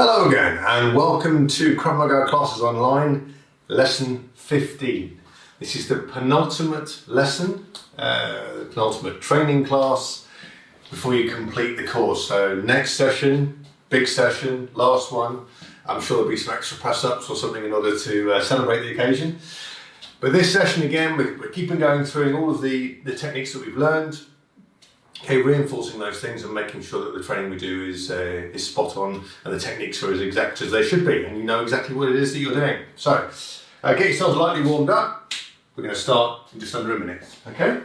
Hello again and welcome to Krav Maga Classes Online, lesson 15. This is the penultimate lesson, the penultimate training class before you complete the course. So next session, big session, last one. I'm sure there'll be some extra press-ups or something in order to celebrate the occasion. But this session again, we're keeping going through all of the techniques that we've learned. Okay, reinforcing those things and making sure that the training we do is spot on and the techniques are as exact as they should be and you know exactly what it is that you're doing. So, get yourselves lightly warmed up. We're going to start in just under a minute, okay?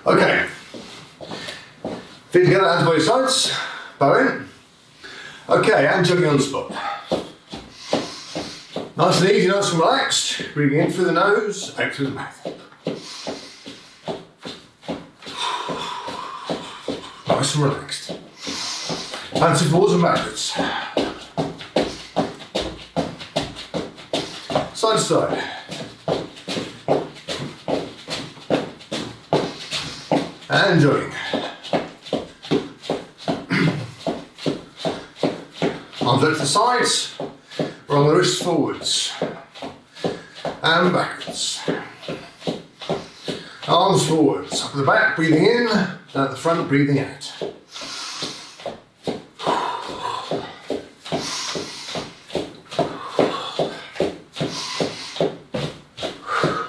Okay, feet together, hands by your sides, bow in. Okay, and jumping on the spot. Nice and easy, nice and relaxed. Breathing in through the nose, out through the mouth. Nice and relaxed. Hands forwards and backwards. Side to side. And jogging. Arms out to the sides, roll the wrists forwards and backwards. Arms forwards, up at the back, breathing in, down at the front, breathing out.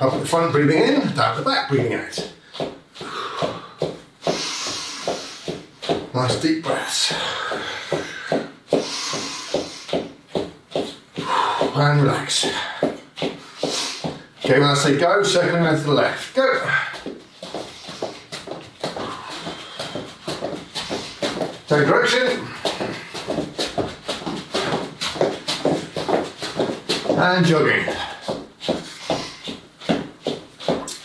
Up at the front, breathing in, down at the back, breathing out. Nice deep breaths. And relax. Okay, when I say go, circling out to the left. Go. Take direction. And jogging.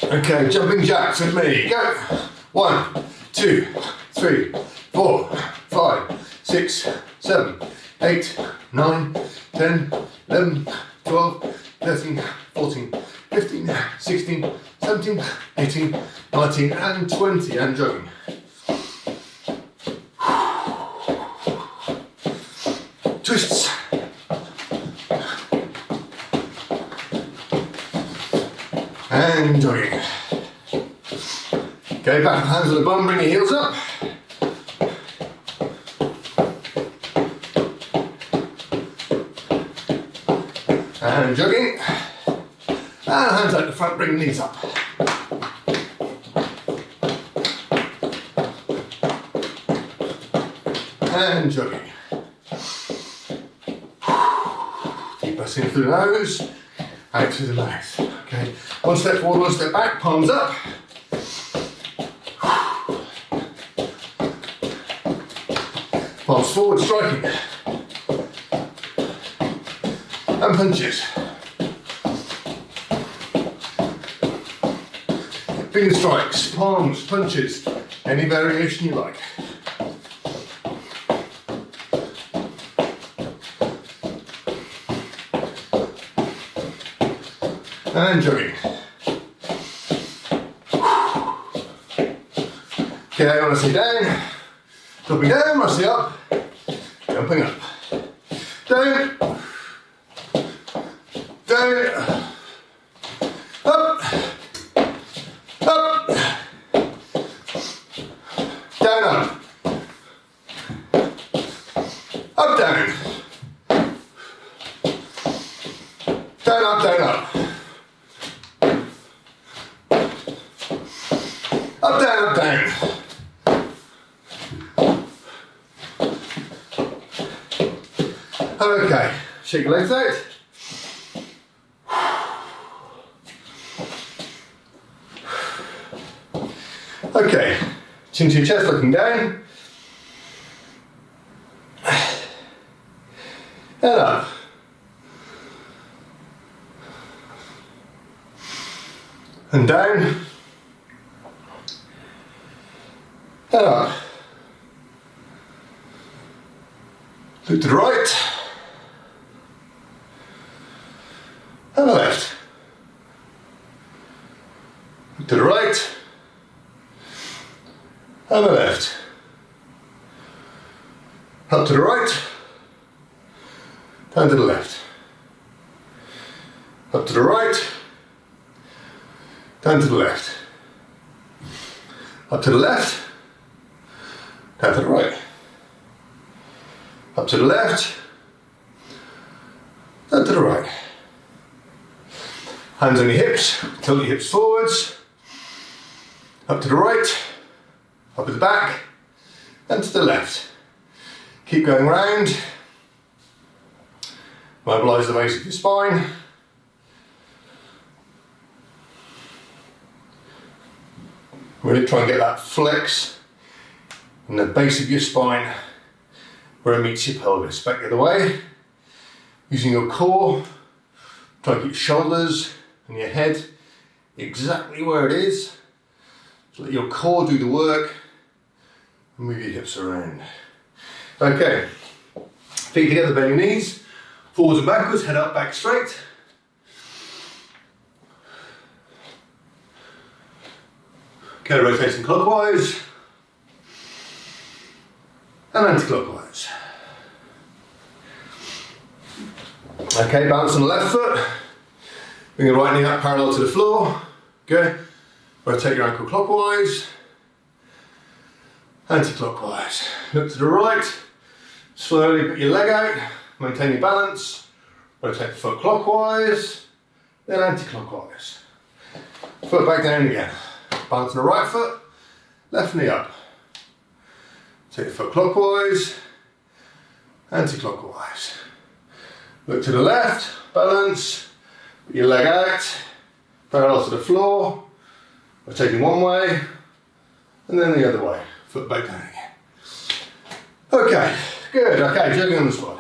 Okay, jumping jacks with me. Go. 1, 2, 3, 4, 5, 6, 7, 8, 9, 10, 11, 12, 13, 14, 15, 16, 17, 18, 19 and 20 and jogging. Twists. And jogging. Okay, back hands on the bum, bring your heels up. And jogging, and hands out the front, bring the knees up. And jogging. Deep breaths in through the nose, out through the mouth. Okay, one step forward, one step back, palms up. Palms forward, striking. And punches. Finger strikes, palms, punches, any variation you like. And jogging. Okay, I want to sit down, Dropping down, resting up, jumping up. Down, down, up, up, down, up, up, down, down, up, down, up, up, down, up, down. Okay, shake your legs out. Okay, chin to your chest, looking down. And up. And down. And up. Look to the right. And the left. Look to the right. And the left. Up to the right. Down to the left. Up to the right. Down to the left. Up to the left. Down to the right. Up to the left. Down to the right. Hands on your hips, tilt your hips forwards, up to the right, up at the back, and to the left. Keep going round. Mobilise the base of your spine. Really try and get that flex in the base of your spine where it meets your pelvis. Back the other way, using your core, try and keep your shoulders and your head exactly where it is. So let your core do the work and move your hips around. Okay, feet together, bend your knees, forwards and backwards, head up, back straight. Okay, rotating clockwise and anti-clockwise. Okay, balance on the left foot. Bring your right knee up parallel to the floor. Good. Rotate your ankle clockwise, anti-clockwise. Look to the right. Slowly put your leg out. Maintain your balance. Rotate the foot clockwise, then anti-clockwise. Foot back down again. Balance on the right foot. Left knee up. Take your foot clockwise, anti-clockwise. Look to the left. Balance. Put your leg out, parallel to the floor, rotating one way, and then the other way, foot back down again. Okay, good, okay, jogging on the spot.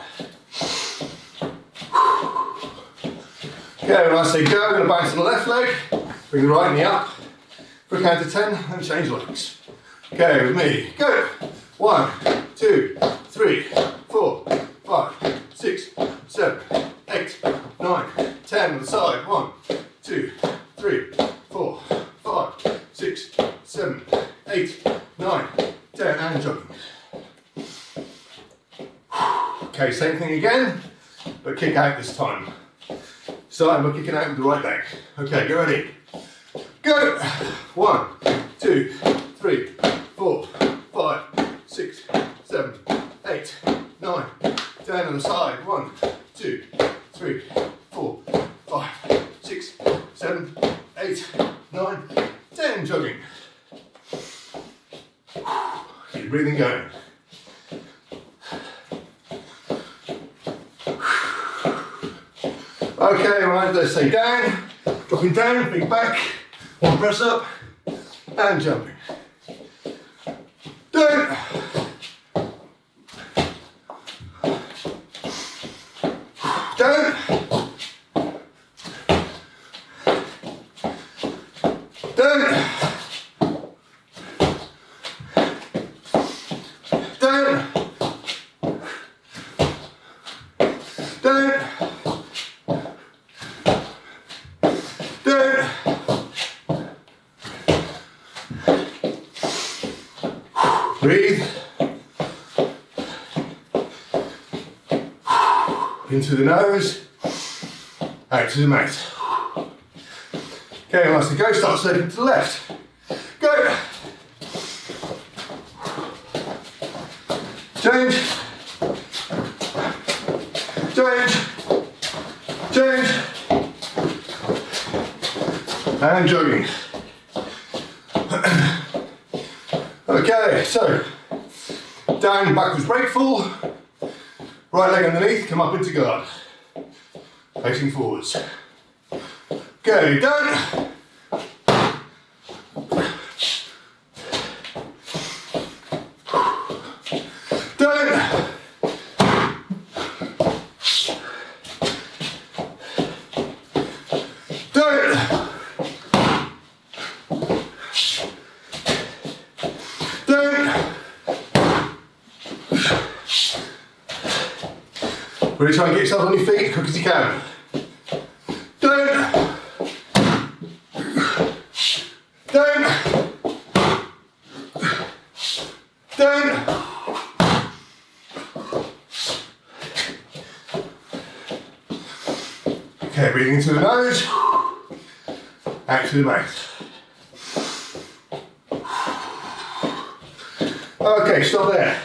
Okay, when I say go, I'm going to bounce on the left leg, bring the right knee up, for a count of 10, and change legs. Okay, with me, go. 1, 2, 3, 4, 5, 6, 7, 8, 9, 10 on the side. 1, 2, 3, 4, 5, 6, 7, 8, 9, 10, and jogging. Okay, same thing again, but kick out this time. Starting by kicking out with the right leg. Okay, get ready. Go! 1, 2, 3, 4, 5, 6, 7, 8, 9, 10 on the side. 1, 2, 3, 4, 5, 6, 7, 8, 9, 10. Jogging. Keep breathing going. Okay, right, let's say down, dropping down, big back, one press up, and jumping. Down. Down. Down. Down. Down. Down. Breathe. In through the nose, out to the mouth. Okay, nice to go. Start sloping to the left. Go. Change. Change. Change. And jogging. Okay, so down, backwards break fall. Right leg underneath, come up into guard. Facing forwards. Go down. Down. Down. Down. Really try and get yourself on your feet as quick as you can. Down. Down. Down. Okay, breathing into the nose, out to the mouth. Okay, stop there.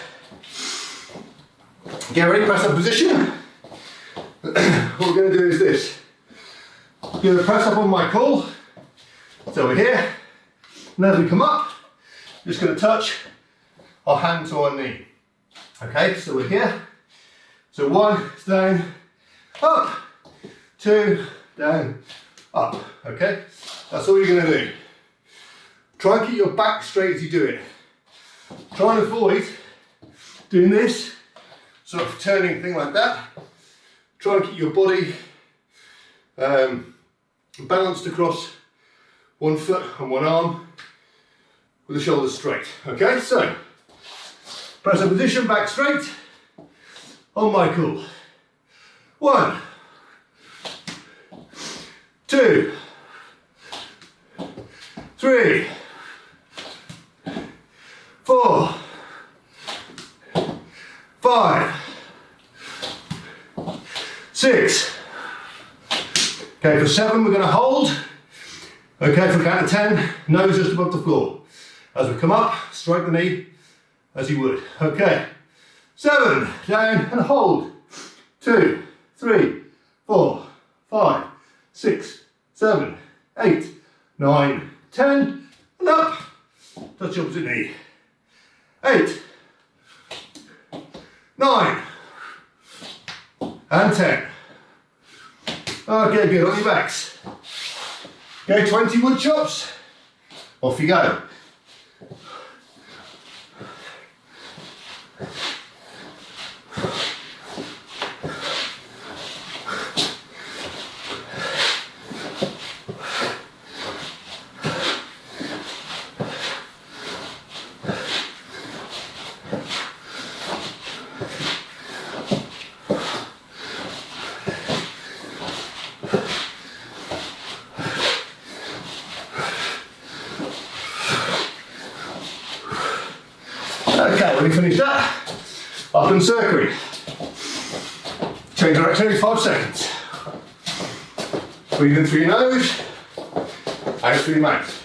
Get ready, press up position. What we're going to do is this. We're going to press up on my pull. So we're here. And as we come up, just going to touch our hand to our knee. Okay, so we're here. So 1, down, up. 2, down, up. Okay, that's all you're going to do. Try and keep your back straight as you do it. Try and avoid doing this sort of turning thing like that. Try and keep your body balanced across one foot and one arm with the shoulders straight. Okay, so press a position, back straight, on my cool. 1, 2, 3, 4, 5, 6. Okay, for 7 we're going to hold. Okay, for count of 10, nose just above the floor. As we come up, strike the knee as you would. Okay, 7, down and hold. 2, 3, 4, 5, 6, 7, 8, 9, 10, and up. Touch your opposite knee. 8, 9, and 10. Okay, good, on your backs. Okay, 20 wood chops. Off you go. Okay, when you finish that, up and circling. Change direction every 5 seconds. Breathe in through your nose, out through your mouth.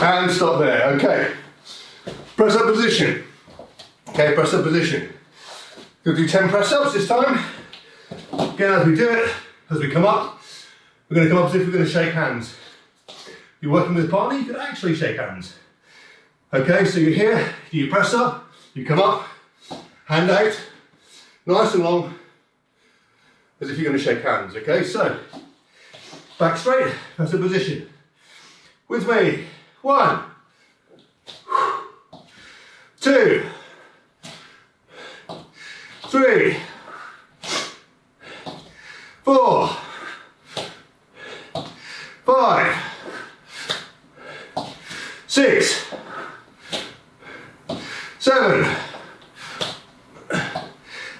And stop there, okay. Press up position. Okay, press up position. We'll do 10 press ups this time. Again, as we do it, as we come up, we're going to come up as if we're going to shake hands. You're working with a partner, you can actually shake hands. Okay, so you're here, you press up, you come up, hand out, nice and long, as if you're going to shake hands. Okay, so back straight, press up position. With me, 1, 2, 3, 4, 5, 6, 7,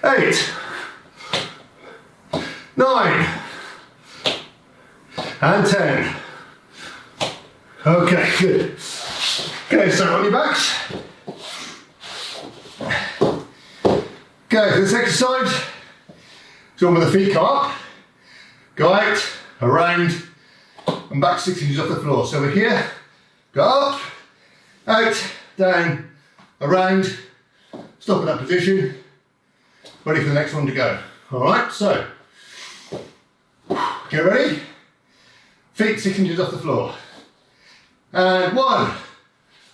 8, 9, and 10. Okay, good. Okay, so on your backs. Go for this exercise. So when the feet come up, go out, around, and back 6 inches off the floor. So we're here, go up, out, down, around, stop in that position, ready for the next one to go. All right, so get ready, feet 6 inches off the floor. And 1,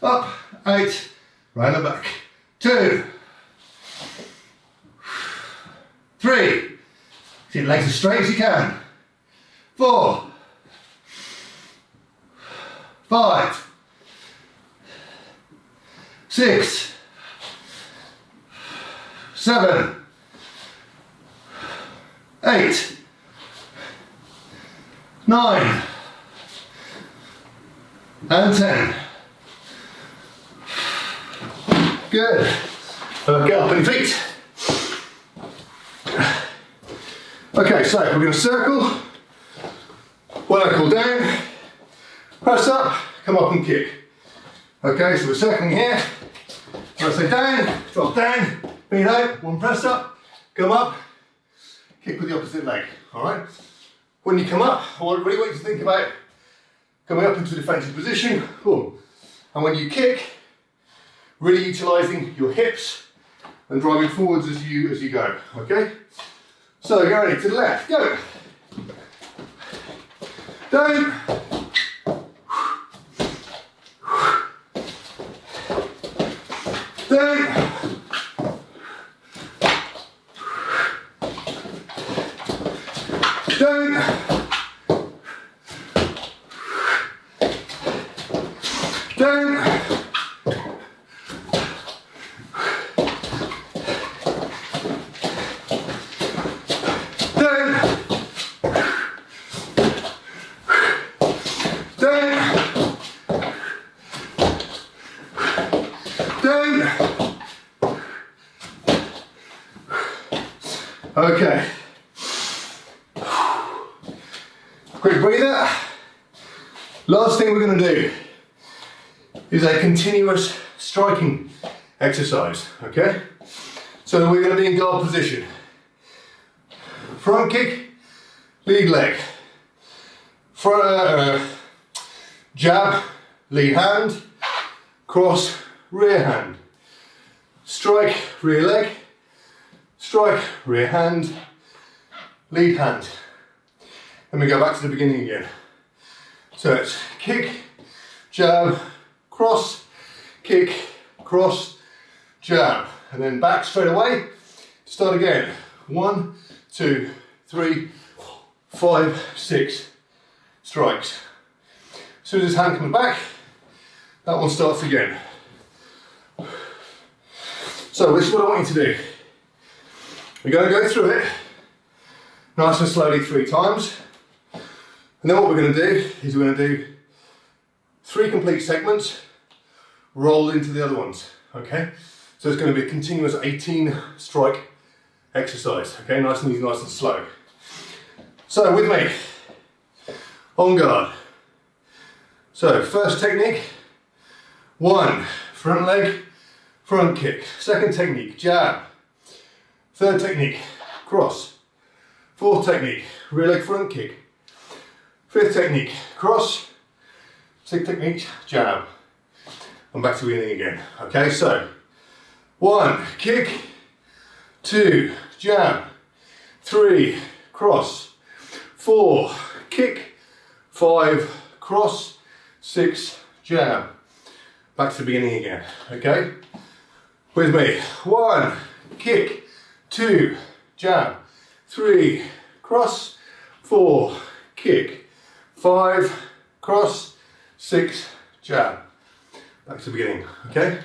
up, out, round and back. 2, 3, keep your legs as straight as you can. 4, 5, 6, 7, 8, 9, and 10. Good. Get up on your feet. Okay, so we're going to circle. When I call down, press up, come up and kick. Okay, so we're circling here. When I say down, drop down, feet out, one press up, come up, kick with the opposite leg. Alright? When you come up, I really want you to think about coming up into a defensive position. Boom. And when you kick, really utilising your hips and driving forwards as you go. Okay? So get ready, to the left, go. Down. Down. Down. Down. Okay. Quick breather. Last thing we're going to do is a continuous striking exercise. Okay? So we're going to be in guard position. Front kick, lead leg. Jab, lead hand. Cross, rear hand. Strike, rear leg. Strike, rear hand, lead hand. Then we go back to the beginning again. So it's kick, jab, cross, kick, cross, jab. And then back straight away. Start again. 1, 2, 3, 5, 6 strikes. As soon as his hand comes back, that one starts again. So this is what I want you to do. We're going to go through it nice and slowly 3 times. And then what we're going to do is we're going to do 3 complete segments rolled into the other ones. Okay? So it's going to be a continuous 18 strike exercise. Okay? Nice and easy, nice and slow. So with me, on guard. So first technique, 1, front leg, front kick. Second technique, jab. Third technique, cross. Fourth technique, rear leg front kick. Fifth technique, cross. Sixth technique, jab. And back to the beginning again. Okay, so 1, kick. 2, jab. 3, cross. 4, kick. 5, cross. 6, jab. Back to the beginning again. Okay, with me. 1, kick. 2, jab, 3, cross, 4, kick, 5, cross, 6, jab. Back to the beginning, okay?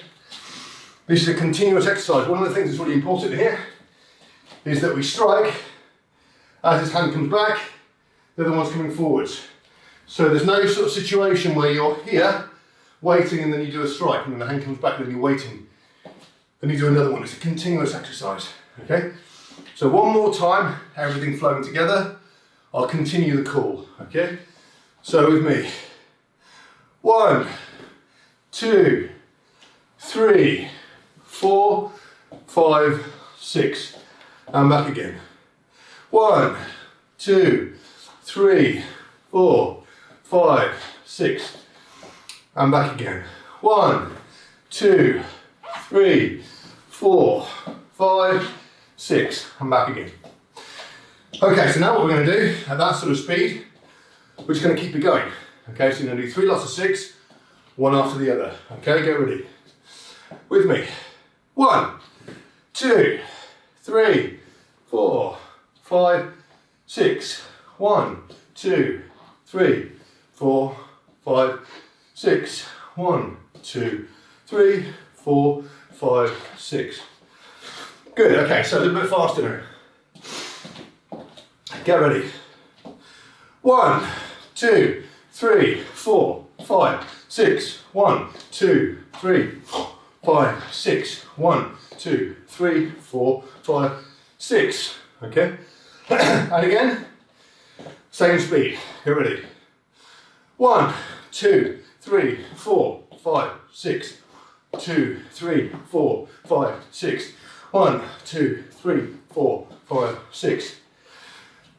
This is a continuous exercise. One of the things that's really important here is that we strike as his hand comes back, the other one's coming forwards. So there's no sort of situation where you're here, waiting, and then you do a strike, and then the hand comes back, and then you're waiting, then you do another one. It's a continuous exercise. Okay, so one more time, everything flowing together. I'll continue the call. Okay, So with me, 1, 2, 3, 4, 5, 6, and back again. 1, 2, 3, 4, 5, 6, and back again. 1, 2, 3, 4, 5, 6, and back again. Okay, so now what we're going to do at that sort of speed, we're just going to keep it going. Okay, so you're going to do 3 lots of 6, one after the other. Okay, get ready. With me. 1, 2, 3, 4, 5, 6. 1, 2, 3, 4, 5, 6. 1, 2, 3, 4, 5, 6. Good, okay, so a little bit faster now. Get ready. 1, 2, 3, 4, 5, 6. 1, 2, 3, 5, 6. 1, 2, 3, 4, 5, 6. Okay? And again, same speed. Get ready. 1, 2, 3, 4, 5, 6. 2, 3, 4, 5, 6. 1, 2, 3, 4, 5, 6.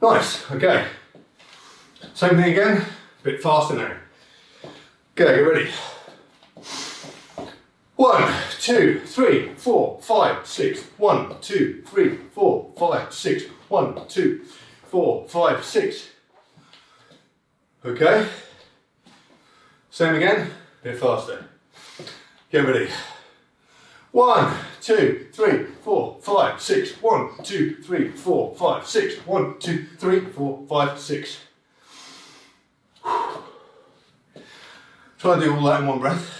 Nice, okay. Same thing again, a bit faster now. Okay, get ready. 1, 2, 3, 4, 5, 6. 1, 2, 3, 4, 5, 6. 1, 2, 4, 5, 6. Okay. Same again, a bit faster. Get ready. 1, 2, 3, 4, 5, 6. 1, 2, 3, 4, 5, 6. 1, 2, 3, 4, 5, 6. Try and do all that in one breath.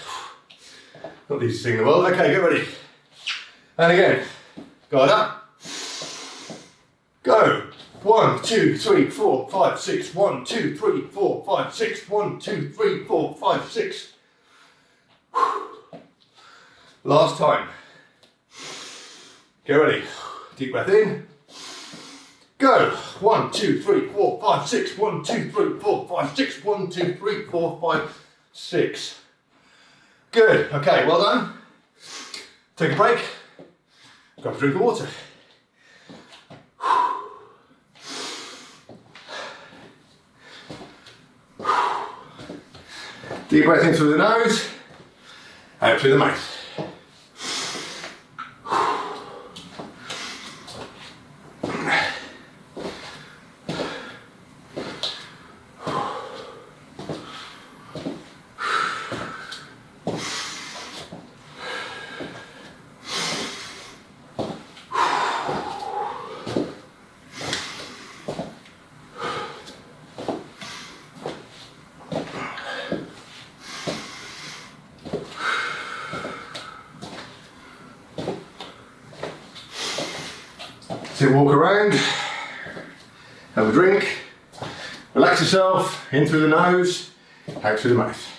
Not the easiest thing in the world. Okay, get ready. And again. Guard up. Go. 1, 2, 3, 4, 5, 6. 1, 2, 3, 4, 5, 6. 1, 2, 3, 4, 5, 6. Last time. Get ready. Deep breath in. Go. 1, 2, 3, 4, 5, 6. 1, 2, 3, 4, 5, 6. 1, 2, 3, 4, 5, 6. Good. Okay, well done. Take a break. Grab a drink of water. Deep breath in through the nose, out through the mouth. So walk around, have a drink, relax yourself, in through the nose, out through the mouth.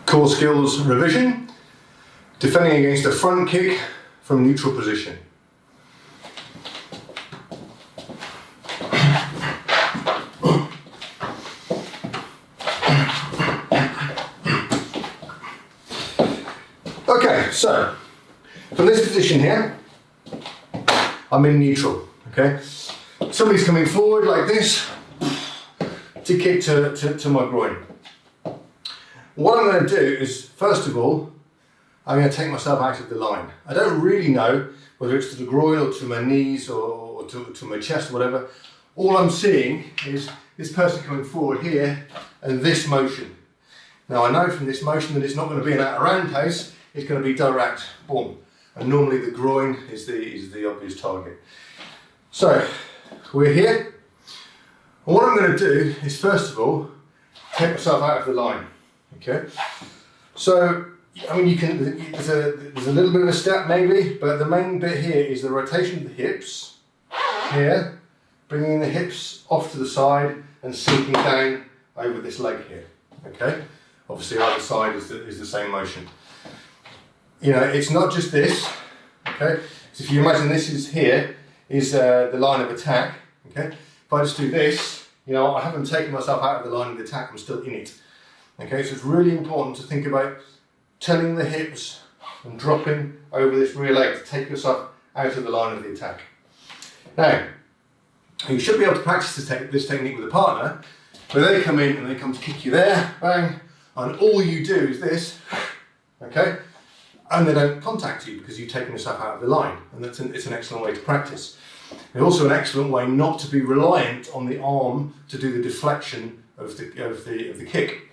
Core skills revision, defending against a front kick from neutral position. Okay, so from this position here, I'm in neutral, okay? Somebody's coming forward like this to kick to my groin. What I'm going to do is, first of all, I'm going to take myself out of the line. I don't really know whether it's to the groin or to my knees or to my chest or whatever. All I'm seeing is this person coming forward here and this motion. Now I know from this motion that it's not going to be an roundhouse, it's going to be direct, boom. And normally the groin is the obvious target. So we're here. And what I'm going to do is, first of all, take myself out of the line. Okay. So I mean, you can. There's a little bit of a step maybe, but the main bit here is the rotation of the hips. Here, bringing the hips off to the side and sinking down over this leg here. Okay, obviously either side is the same motion. You know, it's not just this. Okay, so if you imagine this is here is the line of attack. Okay, if I just do this, you know, I haven't taken myself out of the line of the attack. I'm still in it. Okay, so it's really important to think about turning the hips and dropping over this rear leg to take yourself out of the line of the attack. Now, you should be able to practice this technique with a partner, where they come in and they come to kick you there, bang, and all you do is this, okay, and they don't contact you because you've taken yourself out of the line, and it's an excellent way to practice. It's also an excellent way not to be reliant on the arm to do the deflection of the kick.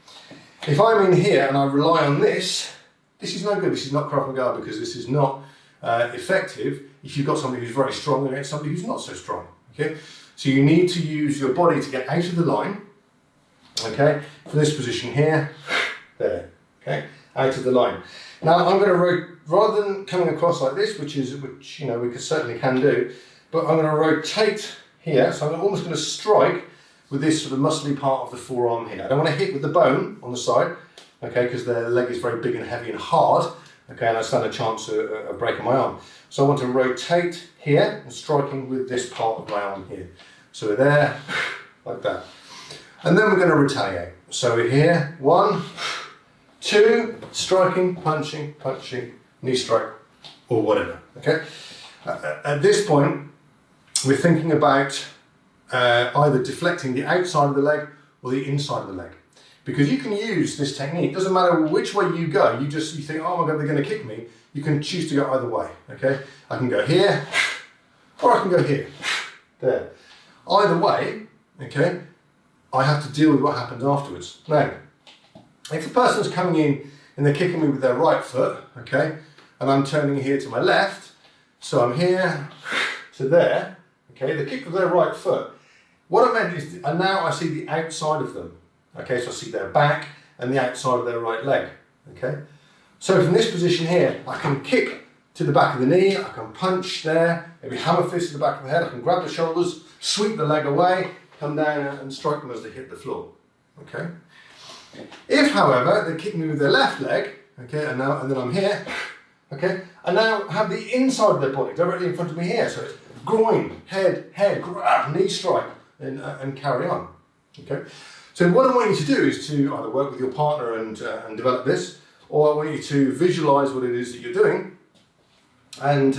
If I'm in here and I rely on this is no good. This is not Krav Maga, because this is not effective if you've got somebody who's very strong against somebody who's not so strong. Okay, so you need to use your body to get out of the line. Okay, from this position here, there. Okay, out of the line. Now I'm going to rather than coming across like this, which you know we certainly can do, but I'm going to rotate here. So I'm almost going to strike with this sort of muscly part of the forearm here. I don't want to hit with the bone on the side, okay, because the leg is very big and heavy and hard, okay, and I stand a chance of breaking my arm. So I want to rotate here and striking with this part of my arm here. So we're there, like that. And then we're going to retaliate. So we're here, 1, 2, striking, punching, knee strike, or whatever, okay? At this point, we're thinking about either deflecting the outside of the leg or the inside of the leg. Because you can use this technique, doesn't matter which way you go, you think, oh my God, they're going to kick me. You can choose to go either way, okay? I can go here, or I can go here, there. Either way, okay, I have to deal with what happens afterwards. Now, if the person's coming in and they're kicking me with their right foot, okay, and I'm turning here to my left, so I'm here to there, okay, they kick with their right foot. What I meant is, and now I see the outside of them, okay, so I see their back and the outside of their right leg, okay. So from this position here, I can kick to the back of the knee, I can punch there, maybe hammer fist to the back of the head, I can grab the shoulders, sweep the leg away, come down and strike them as they hit the floor, okay. If, however, they kick me with their left leg, okay, and then I'm here, okay, I now have the inside of their body directly in front of me here, so it's groin, head, grab, knee strike, and carry on, okay. So what I want you to do is to either work with your partner and develop this, or I want you to visualize what it is that you're doing, and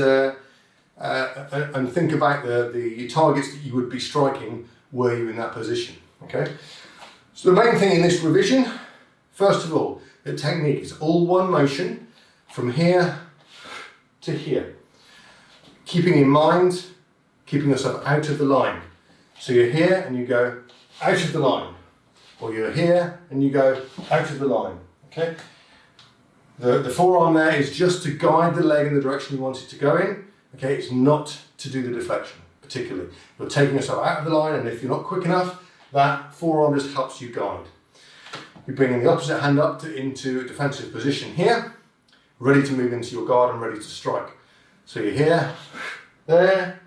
think about the targets that you would be striking were you in that position, okay. So the main thing in this revision, first of all, the technique is all one motion from here to here. Keeping in mind, keeping yourself out of the line. So you're here and you go out of the line. Or you're here and you go out of the line, okay? The forearm there is just to guide the leg in the direction you want it to go in, okay? It's not to do the deflection, particularly. You're taking yourself out of the line, and if you're not quick enough, that forearm just helps you guide. You're bringing the opposite hand up into a defensive position here, ready to move into your guard and ready to strike. So you're here, there,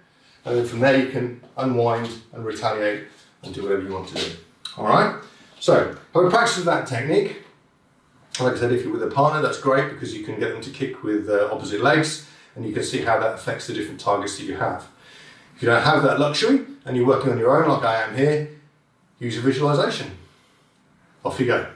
and then from there you can unwind and retaliate and do whatever you want to do. All right? So, have a practice of that technique. Like I said, if you're with a partner, that's great because you can get them to kick with opposite legs and you can see how that affects the different targets that you have. If you don't have that luxury and you're working on your own like I am here, use your visualization. Off you go.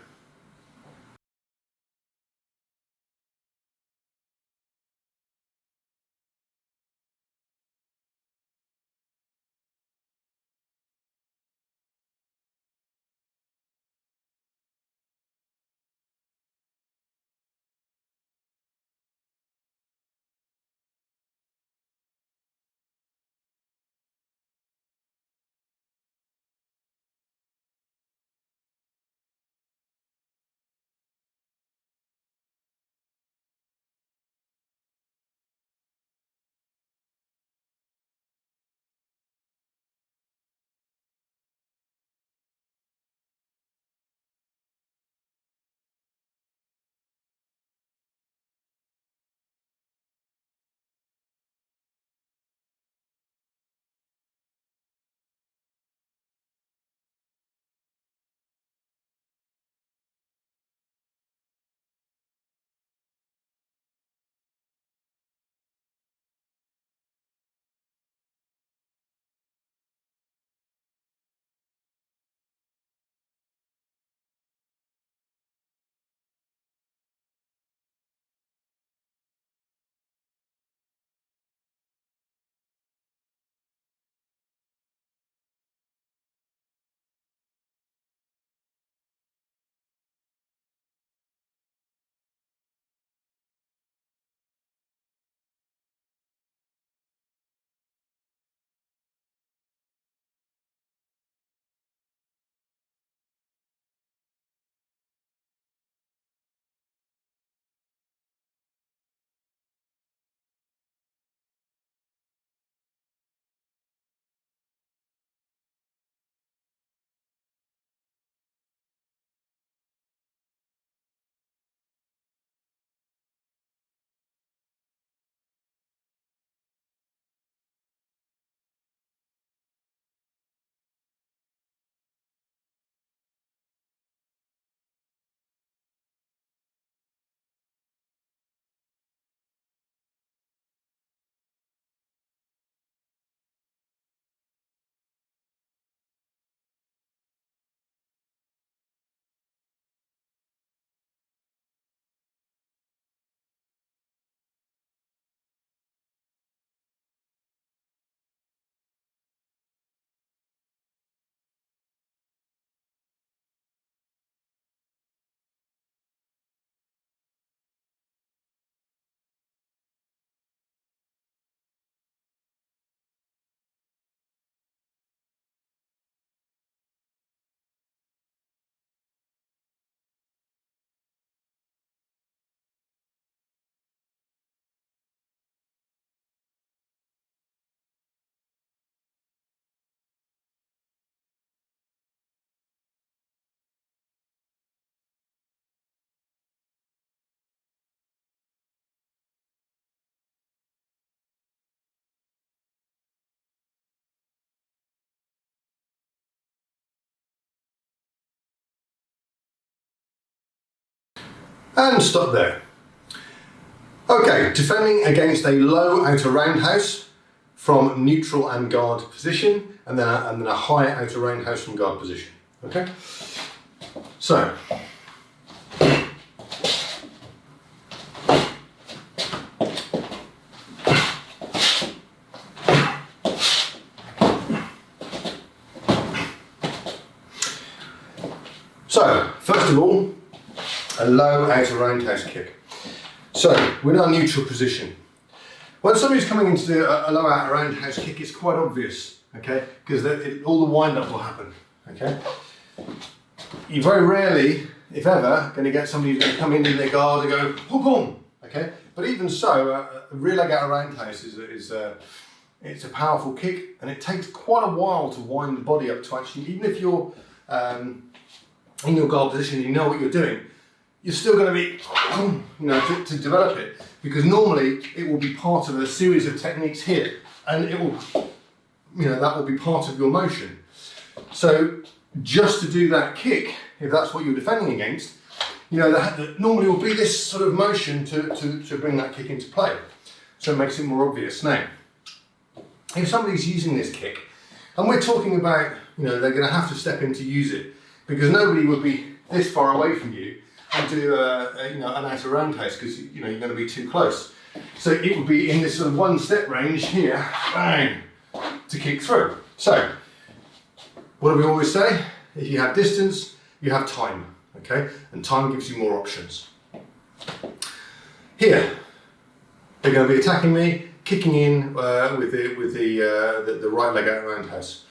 And stop there. Okay, defending against a low outer roundhouse from neutral and guard position, and then a high outer roundhouse from guard position. Okay? So, first of all, a low outer roundhouse kick. So, we're in our neutral position. When somebody's coming into a low outer roundhouse kick, it's quite obvious, okay? Because all the wind-up will happen, okay? You're very rarely, if ever, going to get somebody who's going to come in their guard and go, boom, boom, okay? But even so, a rear leg outer roundhouse it's a powerful kick, and it takes quite a while to wind the body up to actually, even if you're in your guard position, you know what you're doing, you're still going to be, to develop it, because normally it will be part of a series of techniques here, and it will, that will be part of your motion. So just to do that kick, if that's what you're defending against, that normally will be this sort of motion to bring that kick into play. So it makes it more obvious. Now, if somebody's using this kick, and we're talking about, they're going to have to step in to use it, because nobody would be this far away from you and do an outer roundhouse, because you're going to be too close. So it would be in this sort of one step range here, bang, to kick through. So what do we always say? If you have distance, you have time, okay? And time gives you more options. Here, they're going to be attacking me, kicking in with the right leg out roundhouse.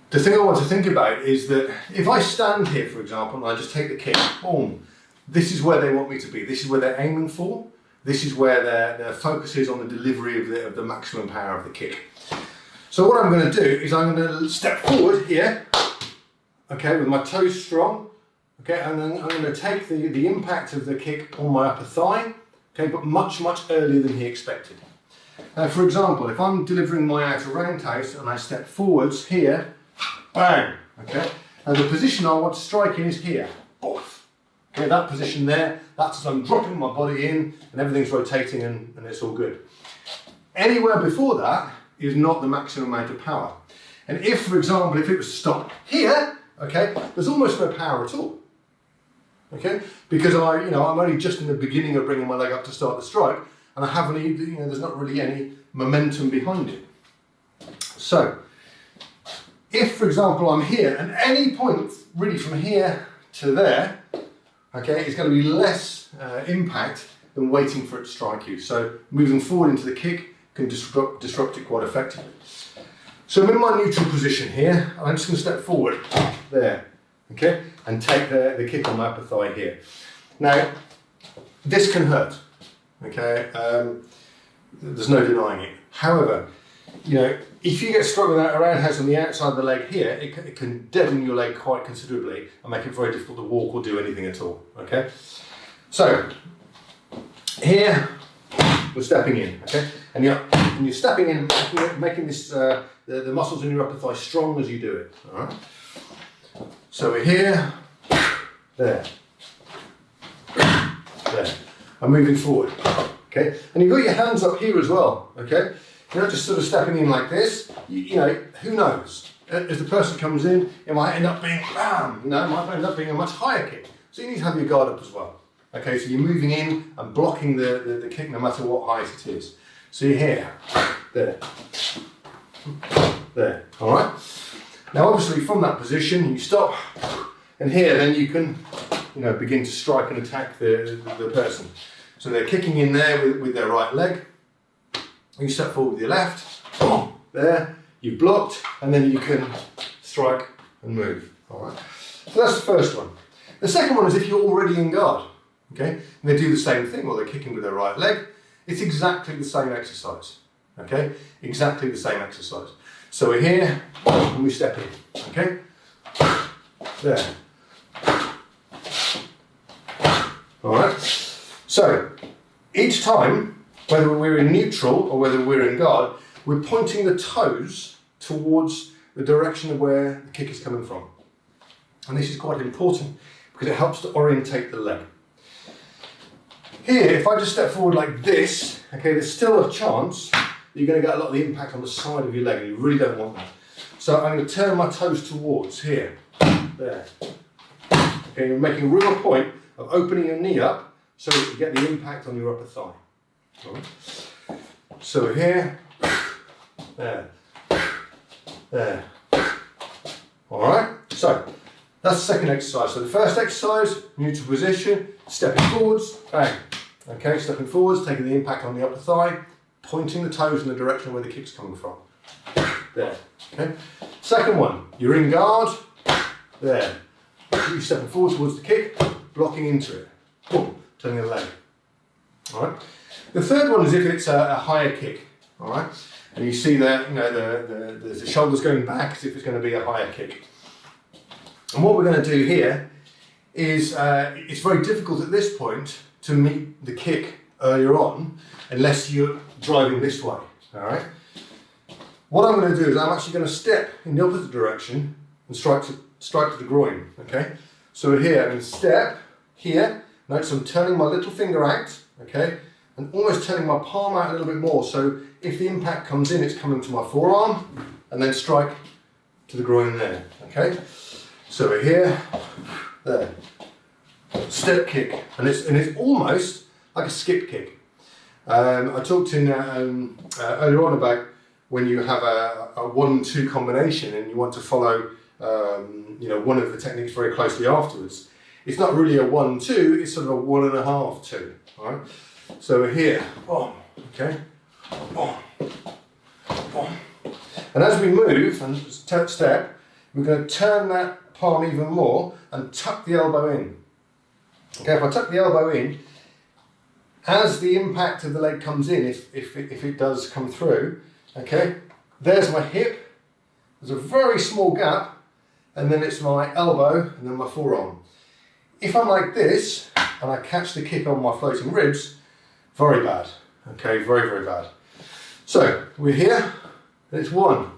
The thing I want to think about is that if I stand here, for example, and I just take the kick, boom, this is where they want me to be. This is where they're aiming for. This is where their focus is on the delivery of the maximum power of the kick. So what I'm going to do is I'm going to step forward here, okay, with my toes strong, okay, and then I'm going to take the impact of the kick on my upper thigh, okay, but much, much earlier than he expected. Now, for example, if I'm delivering my outer roundhouse and I step forwards here, bang, okay, and the position I want to strike in is here, both. Okay, that position there, that's as I'm dropping my body in and everything's rotating and it's all good. Anywhere before that is not the maximum amount of power. And if, for example, if it was stopped here, okay, there's almost no power at all. Okay, because I'm only just in the beginning of bringing my leg up to start the strike, and I haven't, there's not really any momentum behind it. So, if, for example, I'm here, and any point really from here to there, okay, it's going to be less impact than waiting for it to strike you. So, moving forward into the kick can disrupt it quite effectively. So I'm in my neutral position here, and I'm just going to step forward, there, okay, and take the kick on my upper thigh here. Now, this can hurt, okay, there's no denying it. However, if you get struck with a roundhouse on the outside of the leg here, it can deaden your leg quite considerably and make it very difficult to walk or do anything at all, okay? So, here, we're stepping in, okay? And you're stepping in, making this, the muscles in your upper thigh strong as you do it, all right? So we're here, there. I'm moving forward, okay? And you've got your hands up here as well, okay? You're not just sort of stepping in like this, who knows? As the person comes in, it might end up being bam, it might end up being a much higher kick. So you need to have your guard up as well. Okay, so you're moving in and blocking the kick no matter what height it is. So you're here, there, all right? Now obviously from that position, you stop, and here then you can, begin to strike and attack the person. So they're kicking in there with their right leg. You step forward with your left, boom, there, you've blocked, and then you can strike and move, all right? So that's the first one. The second one is if you're already in guard, okay? And they do the same thing, or they're kicking with their right leg. It's exactly the same exercise, okay? Exactly the same exercise. So we're here, and we step in, okay? There. All right? So, each time, whether we're in neutral or whether we're in guard, we're pointing the toes towards the direction of where the kick is coming from. And this is quite important because it helps to orientate the leg. Here, if I just step forward like this, okay, there's still a chance that you're going to get a lot of the impact on the side of your leg, and you really don't want that. So I'm going to turn my toes towards here, there. Okay, you're making a real point of opening your knee up so that you get the impact on your upper thigh. All right. So here, there, there. All right, so that's the second exercise. So the first exercise, neutral position, stepping forwards, bang. Okay, stepping forwards, taking the impact on the upper thigh, pointing the toes in the direction where the kick's coming from. There, okay. Second one, you're in guard, there. You're stepping forward towards the kick, blocking into it. Boom, turning the leg. All right. The third one is if it's a higher kick, all right. And you see that, you know, the shoulders going back as if it's going to be a higher kick. And what we're going to do here is, it's very difficult at this point to meet the kick earlier on unless you're driving this way, all right? What I'm going to do is I'm actually going to step in the opposite direction and strike to the groin, okay? So here, I'm going to step here. Notice I'm turning my little finger out, okay? And almost turning my palm out a little bit more, so if the impact comes in, it's coming to my forearm, and then strike to the groin there, okay? So we're here, there. Step kick, and it's almost like a skip kick. I talked in earlier on about when you have a 1-2 combination and you want to follow you know, one of the techniques very closely afterwards. It's not really a 1-2, it's sort of a 1.5-2. All right. So we're here, boom, okay, boom, boom. And as we move and step, we're going to turn that palm even more and tuck the elbow in. Okay, if I tuck the elbow in, as the impact of the leg comes in, if it does come through, okay, there's my hip, there's a very small gap, and then it's my elbow and then my forearm. If I'm like this, and I catch the kick on my floating ribs, very bad, okay, very, very bad. So, we're here, and it's 1,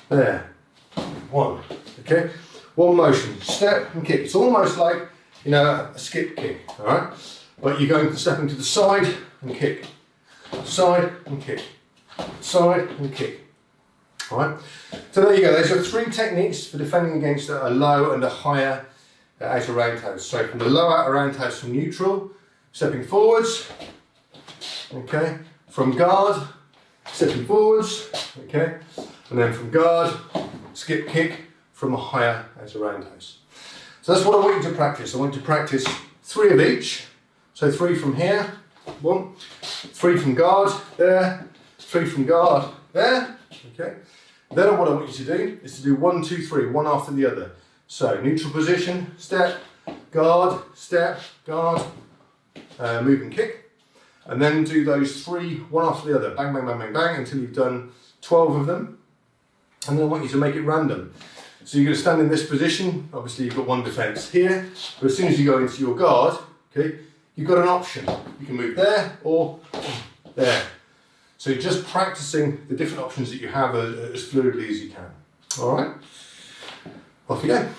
there, 1, okay, one motion, step and kick. It's almost like, you know, a skip kick, all right, but you're going to step into the side and kick, side and kick, side and kick, all right. So there you go, those are 3 techniques for defending against a low and a higher outer roundhouse. So from the low outer roundhouse from neutral, stepping forwards, okay, from guard, stepping forwards, okay, and then from guard, skip kick from a higher outer roundhouse. So that's what I want you to practice. I want you to practice 3 of each. So 3 from here, 1, 3 from guard, there, 3 from guard, there, okay. Then what I want you to do is to do 1, 2, 3, one after the other. So neutral position, step, guard, move and kick, and then do those 3, one after the other, bang, bang, bang, bang, bang, until you've done 12 of them. And then I want you to make it random. So you're going to stand in this position, obviously you've got one defence here, but as soon as you go into your guard, okay, you've got an option. You can move there or there. So you're just practicing the different options that you have as fluidly as you can. All right, off you go.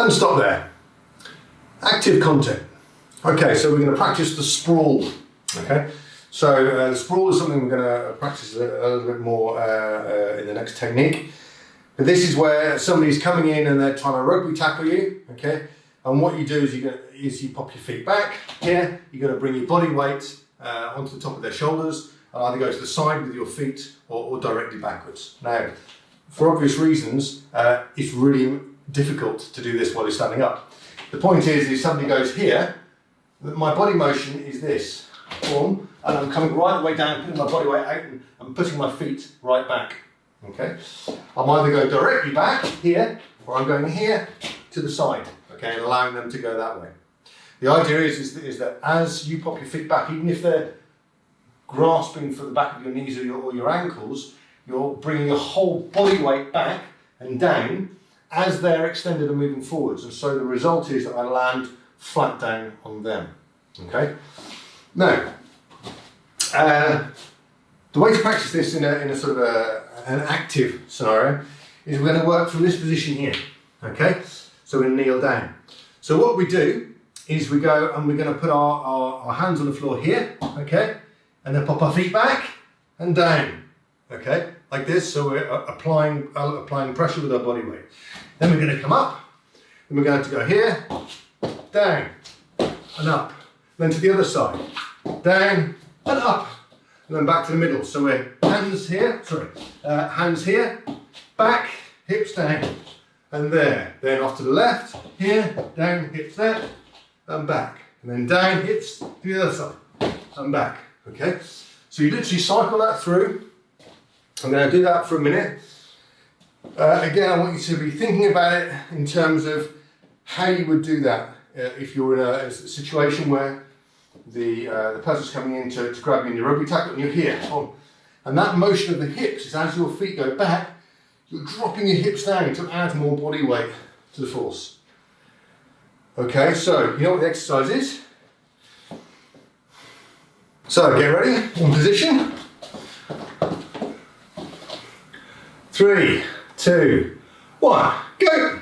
And stop there. Active content. Okay, so we're going to practice the sprawl. Okay, so the sprawl is something we're going to practice a little bit more in the next technique. But this is where somebody's coming in and they're trying to rugby tackle you. Okay, and what you do is you pop your feet back here. You're going to bring your body weight onto the top of their shoulders and either go to the side with your feet or directly backwards. Now, for obvious reasons, it's really difficult to do this while you're standing up. The point is, if somebody goes here, my body motion is this form, and I'm coming right the way down, putting my body weight out, and I'm putting my feet right back. Okay, I'm either going directly back here, or I'm going here to the side. Okay, and allowing them to go that way. The idea is that as you pop your feet back, even if they're grasping for the back of your knees or your ankles, you're bringing your whole body weight back and down as they're extended and moving forwards. And so the result is that I land flat down on them. Okay? Now, the way to practice this in a sort of an active scenario is we're going to work from this position here. Okay? So we're going to kneel down. So what we do is we go and we're going to put our hands on the floor here. Okay? And then pop our feet back and down. Okay? Like this, so we're applying pressure with our body weight. Then we're going to come up, and we're going to go here, down, and up. Then to the other side, down, and up, and then back to the middle. So we're hands here, back, hips down, and there. Then off to the left, here, down, hips there, and back. And then down, hips to the other side, and back. Okay? So you literally cycle that through. I'm going to do that for a minute. Again, I want you to be thinking about it in terms of how you would do that if you're in a situation where the person's coming in to grab you in your rugby tackle and you're here. And that motion of the hips is as your feet go back, you're dropping your hips down to add more body weight to the force. Okay, so you know what the exercise is? So get ready, in position. 3, 2, 1, go!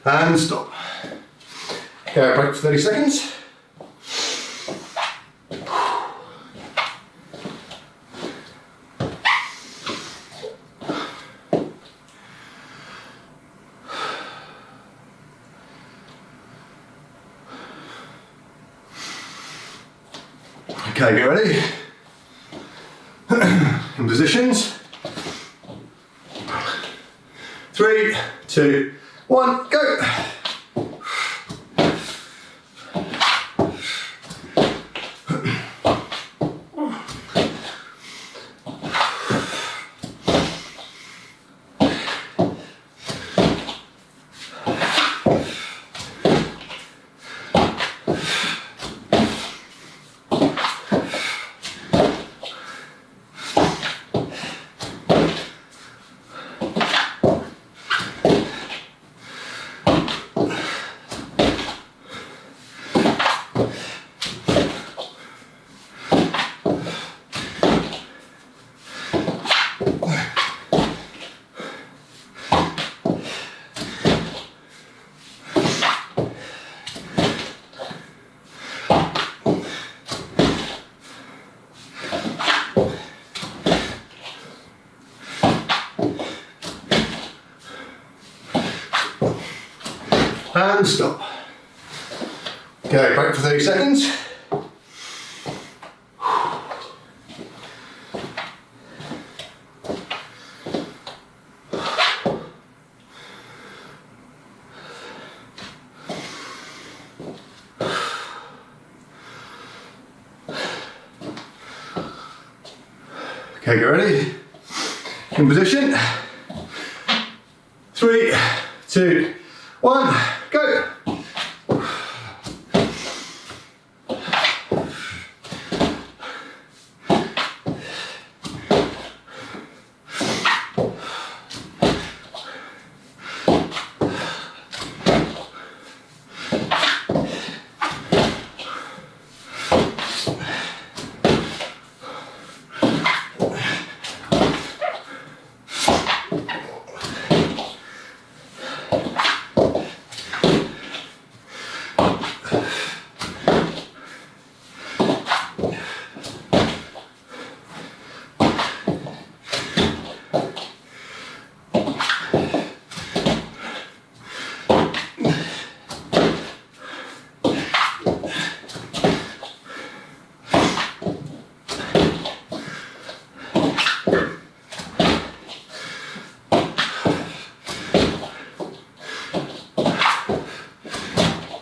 And stop. Okay, break for 30 seconds. Okay, get ready. In positions. 3, 2, 1, go! And stop. Okay, break for 30 seconds. Okay, get ready. In position. 3, 2, 1, go.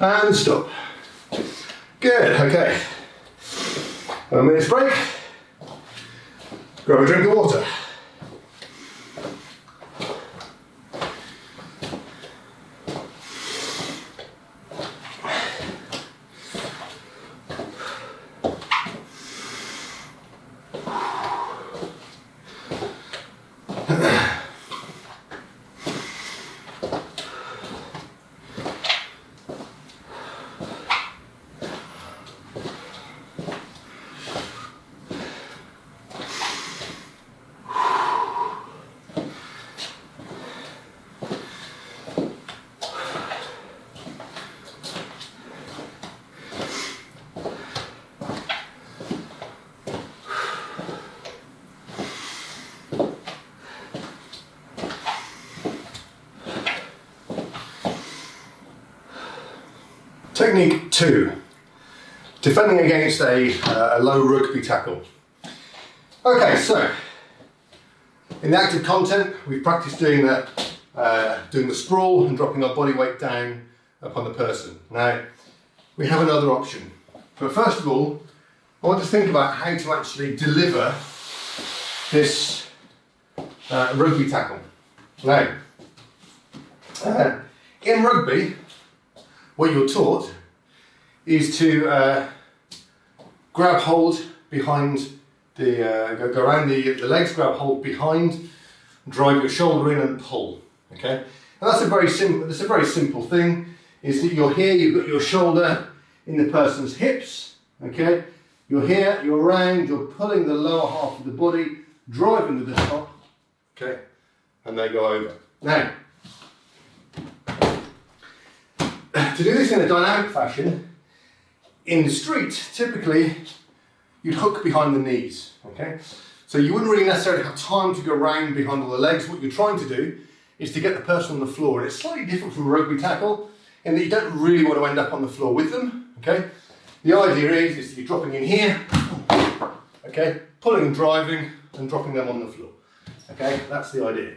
And stop. Good, okay. 1 minute's break. Grab a drink of water. Technique 2, defending against a low rugby tackle. Okay, so in the active content, we've practiced doing the sprawl and dropping our body weight down upon the person. Now, we have another option. But first of all, I want to think about how to actually deliver this rugby tackle. Now, in rugby, what you're taught is to grab hold behind go around the legs, grab hold behind, drive your shoulder in and pull. Okay, and that's a very simple thing. Is that you're here, you've got your shoulder in the person's hips. Okay, you're here, you're around, you're pulling the lower half of the body, driving with the top. Okay, and they go over. Now, to do this in a dynamic fashion, in the street, typically, you'd hook behind the knees, okay? So you wouldn't really necessarily have time to go round behind all the legs. What you're trying to do is to get the person on the floor. And it's slightly different from a rugby tackle in that you don't really want to end up on the floor with them, okay? The idea is that you're dropping in here, okay? Pulling and driving and dropping them on the floor, okay? That's the idea.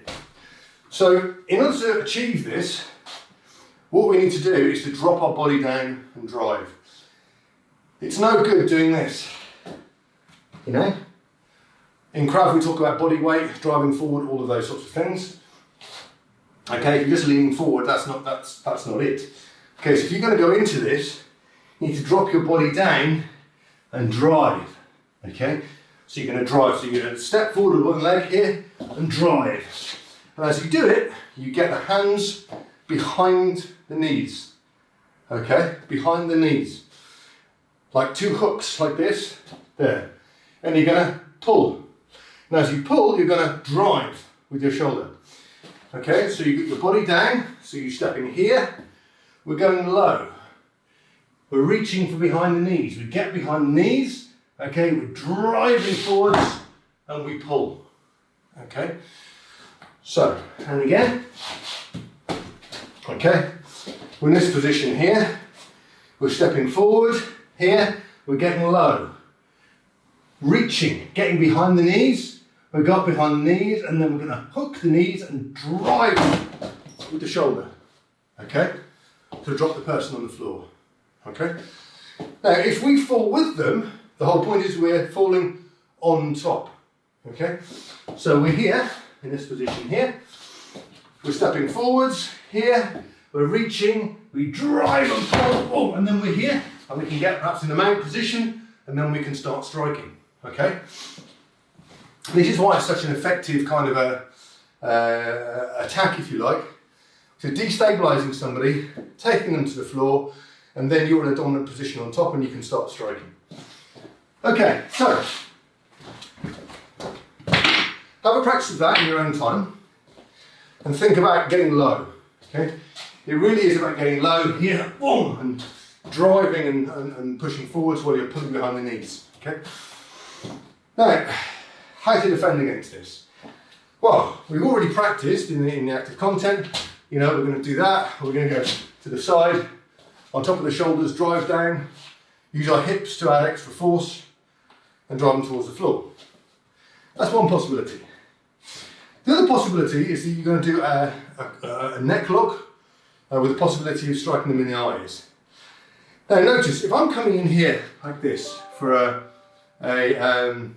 So in order to achieve this, what we need to do is to drop our body down and drive. It's no good doing this, you know? In Krav we talk about body weight, driving forward, all of those sorts of things. Okay, if you're just leaning forward, that's not it. Okay, so if you're going to go into this, you need to drop your body down and drive. Okay, so you're going to drive, so you're going to step forward with one leg here and drive. And as you do it, you get the hands behind the knees. Okay, behind the knees. Like two hooks like this, there. And you're going to pull. Now as you pull, you're going to drive with your shoulder. Okay, so you get your body down, so you step in here. We're going low. We're reaching for behind the knees. We get behind the knees, okay, we're driving forwards and we pull. Okay, so, and again. Okay, we're in this position here. We're stepping forward. Here, we're getting low. Reaching, getting behind the knees. We go up behind the knees, and then we're going to hook the knees and drive with the shoulder. Okay? To drop the person on the floor. Okay? Now, if we fall with them, the whole point is we're falling on top. Okay? So we're here, in this position here. We're stepping forwards, here. We're reaching, we drive and pull, oh, and then we're here. And we can get perhaps in a mount position, and then we can start striking. Okay? This is why it's such an effective kind of attack, if you like. So destabilising somebody, taking them to the floor, and then you're in a dominant position on top and you can start striking. Okay, so have a practice of that in your own time and think about getting low. Okay? It really is about getting low here, boom, and driving and pushing forwards while you're pulling behind the knees. Okay? Now, how to defend against this? Well, we've already practiced in the active content. You know, we're going to do that. We're going to go to the side, on top of the shoulders, drive down, use our hips to add extra force, and drive them towards the floor. That's one possibility. The other possibility is that you're going to do a neck lock with the possibility of striking them in the eyes. Now notice, if I'm coming in here like this for a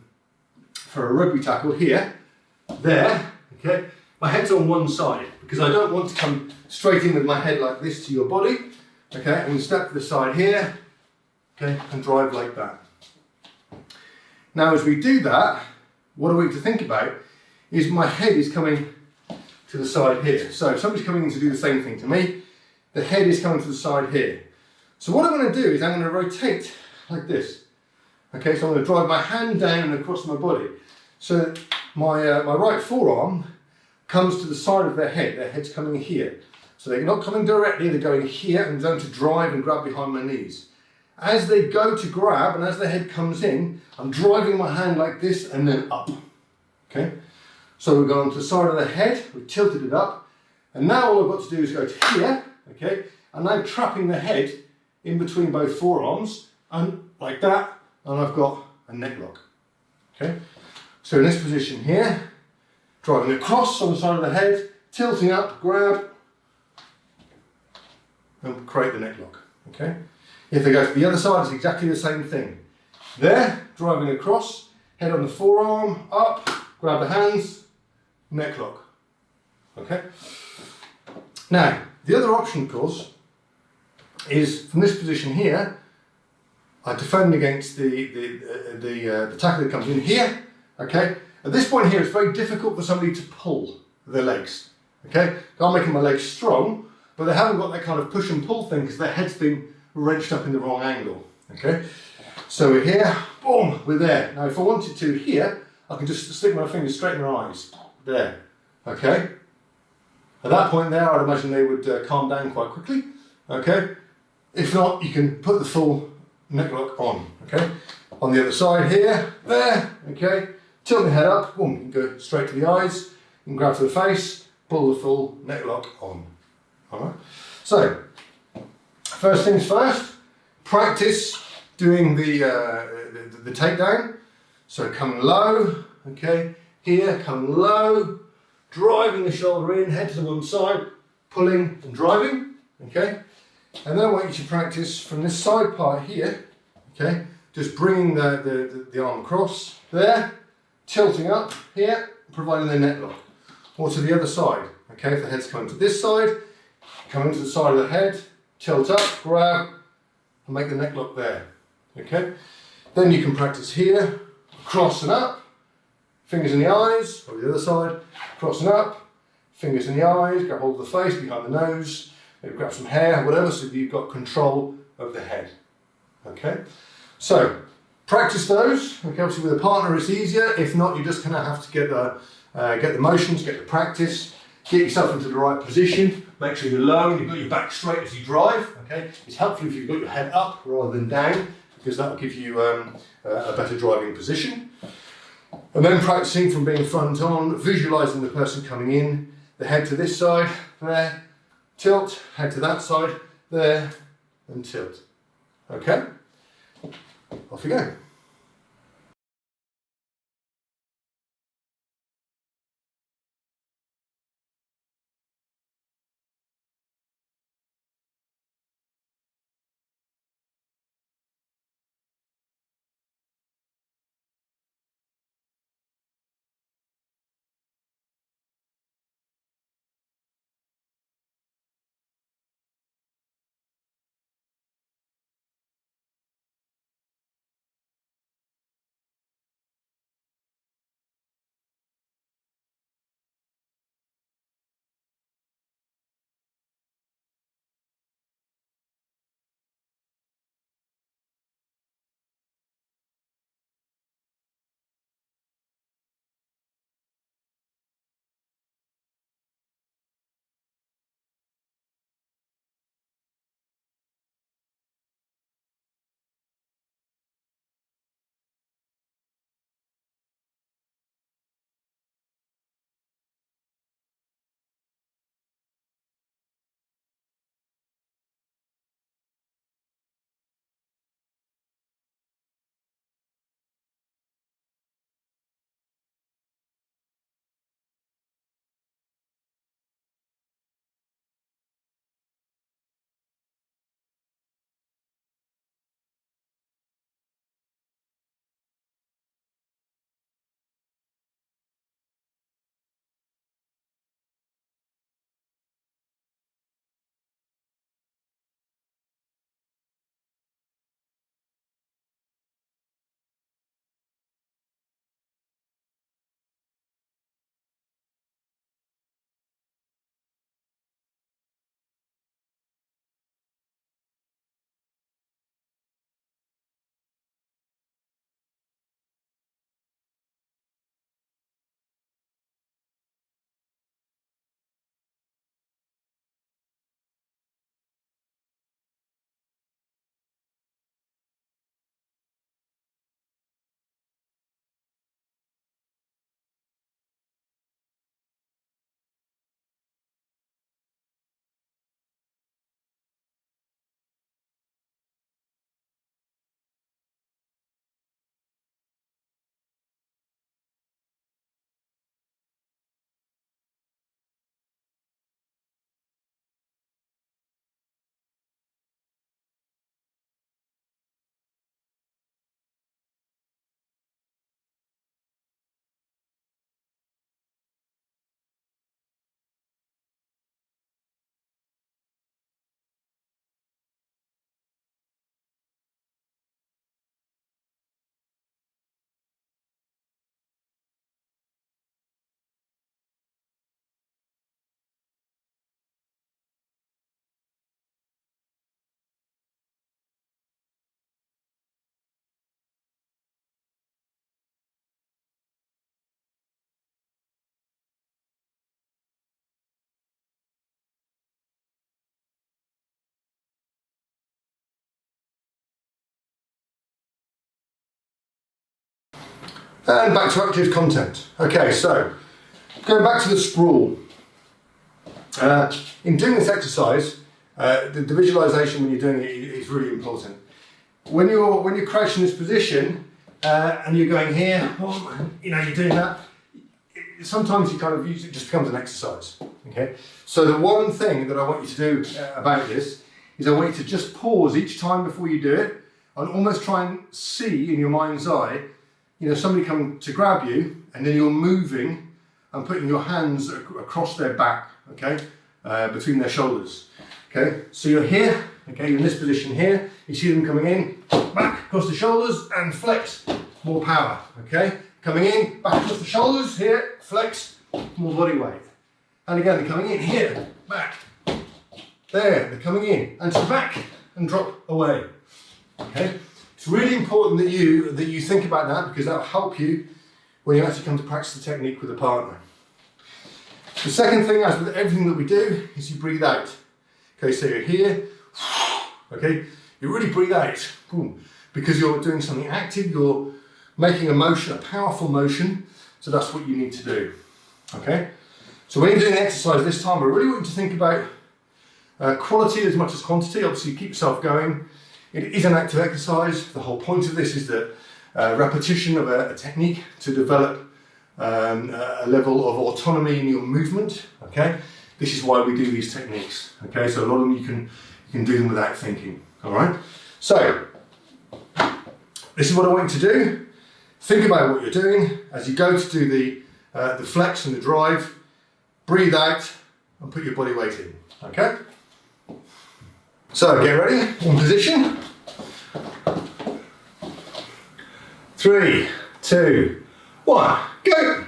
rugby tackle here, there, okay, my head's on one side because I don't want to come straight in with my head like this to your body. Okay, I'm going to step to the side here, okay, and drive like that. Now as we do that, what are we to think about is my head is coming to the side here. So if somebody's coming in to do the same thing to me, the head is coming to the side here. So what I'm going to do is I'm going to rotate like this. Okay, so I'm going to drive my hand down and across my body. So my right forearm comes to the side of their head's coming here. So they're not coming directly, they're going here and going to drive and grab behind my knees. As they go to grab and as the head comes in, I'm driving my hand like this and then up. Okay? So we're going to the side of the head, we've tilted it up, and now all I've got to do is go to here, okay? And I'm trapping the head in between both forearms, and like that, and I've got a neck lock. Okay? So in this position here, driving across on the side of the head, tilting up, grab, and create the neck lock. Okay? If they go to the other side, it's exactly the same thing. There, driving across, head on the forearm, up, grab the hands, neck lock. Okay? Now, the other option, of course, is from this position here, I defend against the tackle that comes in here. Okay? At this point here, it's very difficult for somebody to pull their legs. Okay? I'm making my legs strong, but they haven't got that kind of push and pull thing because their head's been wrenched up in the wrong angle. Okay? So we're here, boom, we're there. Now, if I wanted to here, I can just stick my fingers straight in their eyes. There. Okay? At that point there, I'd imagine they would calm down quite quickly. Okay? If not, you can put the full neck lock on. Okay? On the other side here, there. Okay? Tilt the head up, boom, you can go straight to the eyes, you can grab to the face, pull the full neck lock on. Alright? So, first things first, practice doing the takedown. So come low, okay, here, come low, driving the shoulder in, head to the one side, pulling and driving, okay. And then I want you to practice from this side part here, okay, just bringing the arm across there, tilting up here, providing the neck lock. Or to the other side, okay, if the head's coming to this side, come into the side of the head, tilt up, grab, and make the neck lock there, okay. Then you can practice here, cross and up, fingers in the eyes, or the other side, cross and up, fingers in the eyes, grab hold of the face, behind the nose, maybe grab some hair, whatever, so that you've got control of the head. Okay? So, practice those. Okay, obviously with a partner it's easier, if not you're just going to have to get the motions, get the practice, get yourself into the right position, make sure you're low and you've got your back straight as you drive. Okay? It's helpful if you've got your head up rather than down, because that will give you a better driving position. And then practicing from being front on, visualising the person coming in, the head to this side, there, tilt, head to that side, there, and tilt. Okay, off you go. And back to active content. Okay, so going back to the sprawl. In doing this exercise, the visualization when you're doing it is really important. When you're crouching in this position and you're going here, you're doing that. Sometimes you kind of use it, just becomes an exercise. Okay. So the one thing that I want you to do about this is I want you to just pause each time before you do it and almost try and see in your mind's eye, somebody come to grab you, and then you're moving and putting your hands across their back, okay, between their shoulders. Okay, so you're here, okay, you're in this position here, you see them coming in, back, across the shoulders, and flex, more power, okay? Coming in, back across the shoulders, here, flex, more body weight. And again, they're coming in, here, back, there, they're coming in, and to the back, and drop away, okay? It's really important that you think about that, because that'll help you when you actually come to practice the technique with a partner. The second thing, as with everything that we do, is you breathe out. Okay, so you're here, okay, you really breathe out, boom, because you're doing something active, you're making a motion, a powerful motion, so that's what you need to do, okay? So when you're doing the exercise this time, I really want you to think about quality as much as quantity. Obviously, keep yourself going, It is an active exercise. The whole point of this is that repetition of a technique to develop a level of autonomy in your movement. Okay, this is why we do these techniques. Okay, so a lot of them you can do them without thinking. All right. So this is what I want you to do. Think about what you're doing as you go to do the flex and the drive. Breathe out and put your body weight in. Okay. So get ready. In position. 3, 2, 1, go!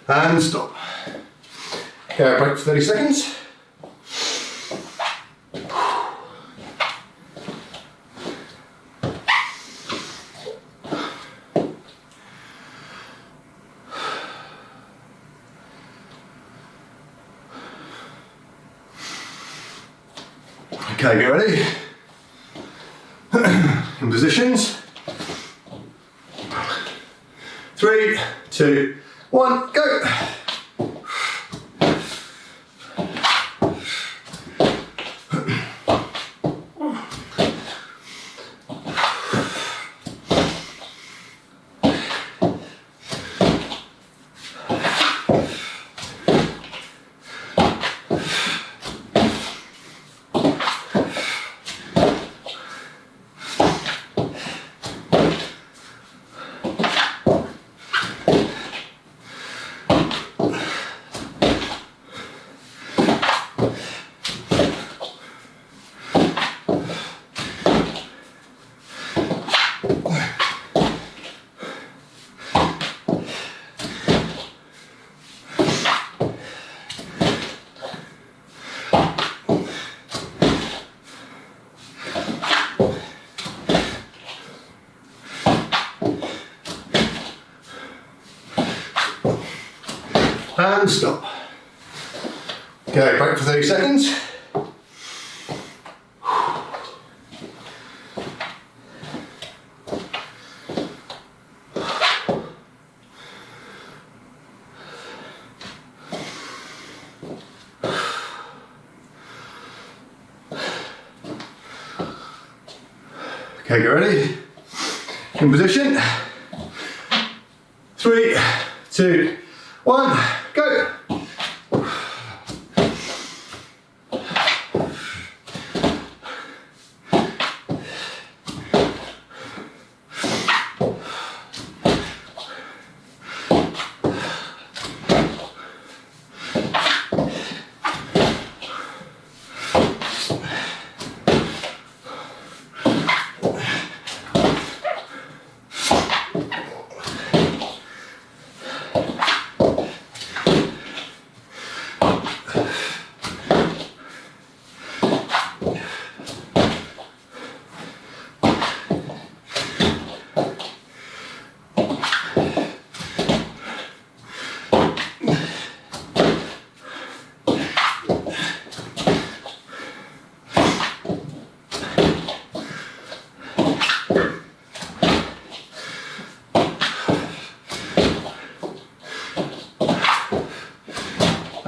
And stop. Okay, break for 30 seconds. Okay, get ready. In positions. 3, 2, 1, go! And stop. Okay, break for 30 seconds. Okay, get ready. In position. 3, 2, 1, go!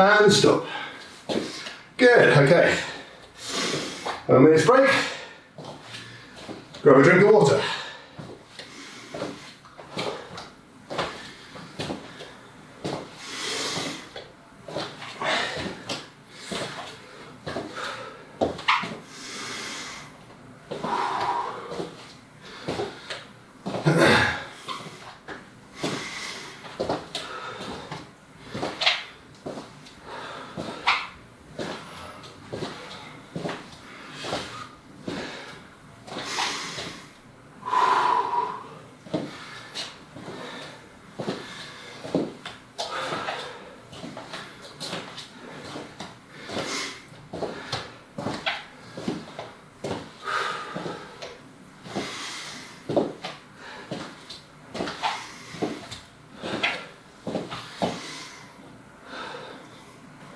And stop. Good, okay. A minute's break. Grab a drink of water.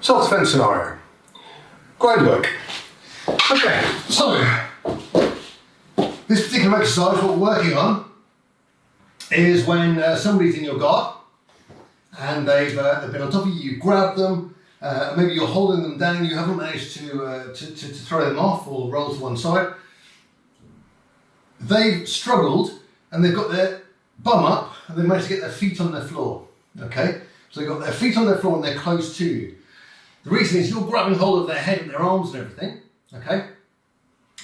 Self-defense scenario. Grind work. Okay, so this particular exercise, what we're working on, is when somebody's in your guard and they've been on top of you, you grab them, maybe you're holding them down, you haven't managed to throw them off or roll to one side. They've struggled and they've got their bum up and they've managed to get their feet on their floor. Okay, so they've got their feet on their floor and they're close to you. The reason is you're grabbing hold of their head and their arms and everything. Okay,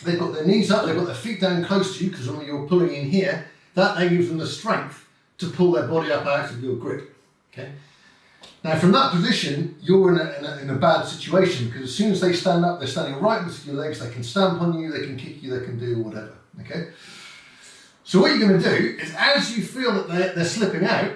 they've got their knees up, they've got their feet down close to you because when you're pulling in here, that then gives them the strength to pull their body up out of your grip. Okay. Now from that position, you're in a bad situation because as soon as they stand up, they're standing right between your legs, they can stamp on you, they can kick you, they can do whatever. Okay. So what you're going to do is as you feel that they're slipping out,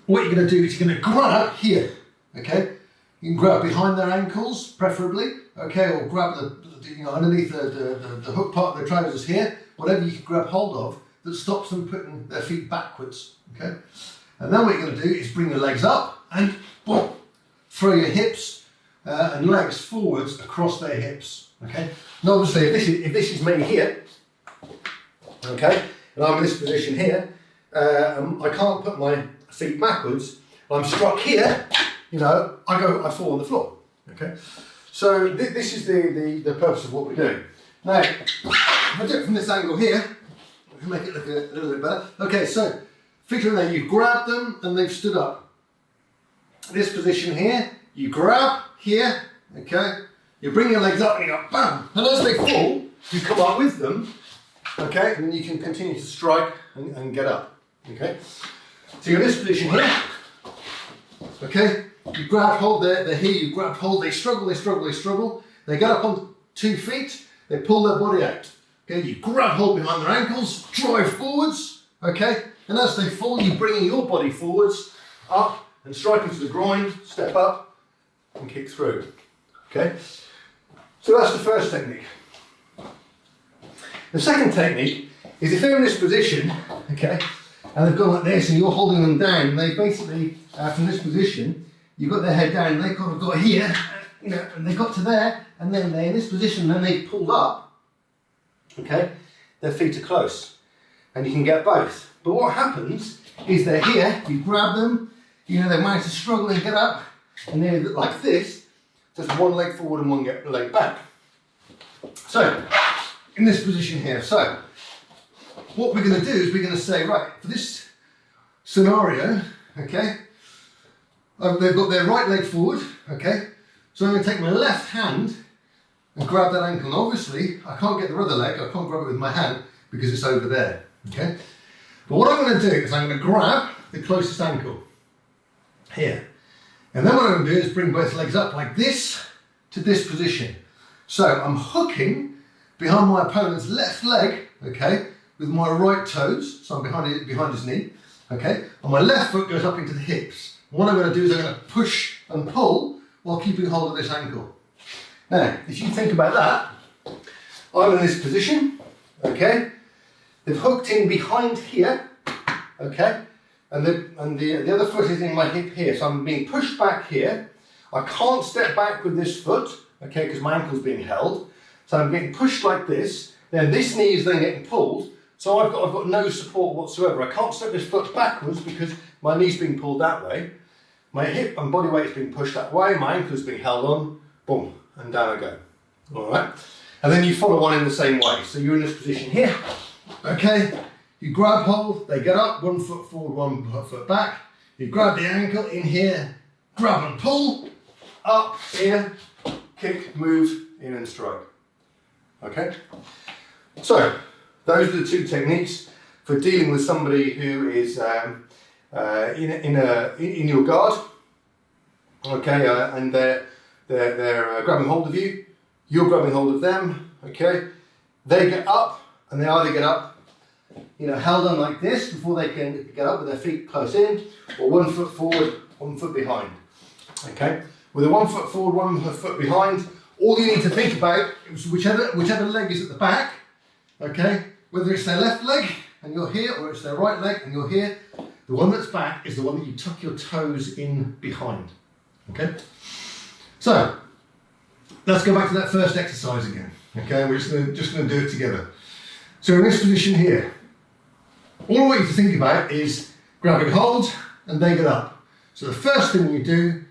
what you're going to do is you're going to grab here. Okay. You can grab behind their ankles, preferably, okay, or grab underneath the hook part of their trousers here, whatever you can grab hold of that stops them putting their feet backwards, okay? And then what you're going to do is bring your legs up and boom, throw your hips and legs forwards across their hips, okay? And obviously, if this is me here, okay, and I'm in this position here, I can't put my feet backwards. I'm struck here. You know, I fall on the floor, okay? So this is the purpose of what we're doing. Now, if I do it from this angle here, we can make it look a little bit better. Okay, so feet are there, you grab them and they've stood up. This position here, you grab here, okay? You bring your legs up and you go bam! And as they fall, you come up with them, okay? And then you can continue to strike and get up, okay? So you're in this position here, okay? You grab hold, they're here, you grab hold, they struggle, they get up on 2 feet, they pull their body out. Okay, you grab hold behind their ankles, drive forwards, okay, and as they fall, you bring your body forwards, up, and strike into the groin, step up, and kick through, okay? So that's the first technique. The second technique is if they're in this position, okay, and they've gone like this, and you're holding them down, and they basically, from this position, you've got their head down, and they've got here, you know, and they got to there, and then they're in this position, and then they've pulled up, okay, their feet are close, and you can get both. But what happens is they're here, you grab them, you know, they manage to struggle and get up, and they're like this, just one leg forward and one leg back. So, in this position here, so, what we're going to do is we're going to say, right, for this scenario, okay, they've got their right leg forward, okay, so I'm going to take my left hand and grab that ankle. And obviously, I can't get the other leg, I can't grab it with my hand because it's over there, okay? But what I'm going to do is I'm going to grab the closest ankle, here. And then what I'm going to do is bring both legs up like this to this position. So I'm hooking behind my opponent's left leg, okay, with my right toes, so I'm behind his knee, okay, and my left foot goes up into the hips. What I'm going to do is I'm going to push and pull while keeping hold of this ankle. Now, if you think about that, I'm in this position, okay? They've hooked in behind here, okay? And the other foot is in my hip here, so I'm being pushed back here. I can't step back with this foot, okay, because my ankle's being held. So I'm getting pushed like this, then this knee is then getting pulled, so I've got no support whatsoever. I can't step this foot backwards because my knee's being pulled that way. My hip and body weight is being pushed that way, my ankle is being held on, boom, and down I go. All right? And then you follow on in the same way. So you're in this position here, okay? You grab hold, they get up, 1 foot forward, 1 foot back. You grab the ankle in here, grab and pull, up, here, kick, move, in and strike. Okay? So, those are the 2 techniques for dealing with somebody who is in your guard, okay, and they're grabbing hold of you, you're grabbing hold of them, okay. They get up, and they either get up, you know, held on like this before they can get up with their feet close in, or 1 foot forward, 1 foot behind, okay. With a 1 foot forward, 1 foot behind, all you need to think about is whichever leg is at the back, okay, whether it's their left leg and you're here, or it's their right leg and you're here, the one that's back is the one that you tuck your toes in behind, Okay? So, let's go back to that first exercise again. Okay, we're just going to do it together. So in this position here, all I want you to think about is grabbing hold and they get up. So the first thing you do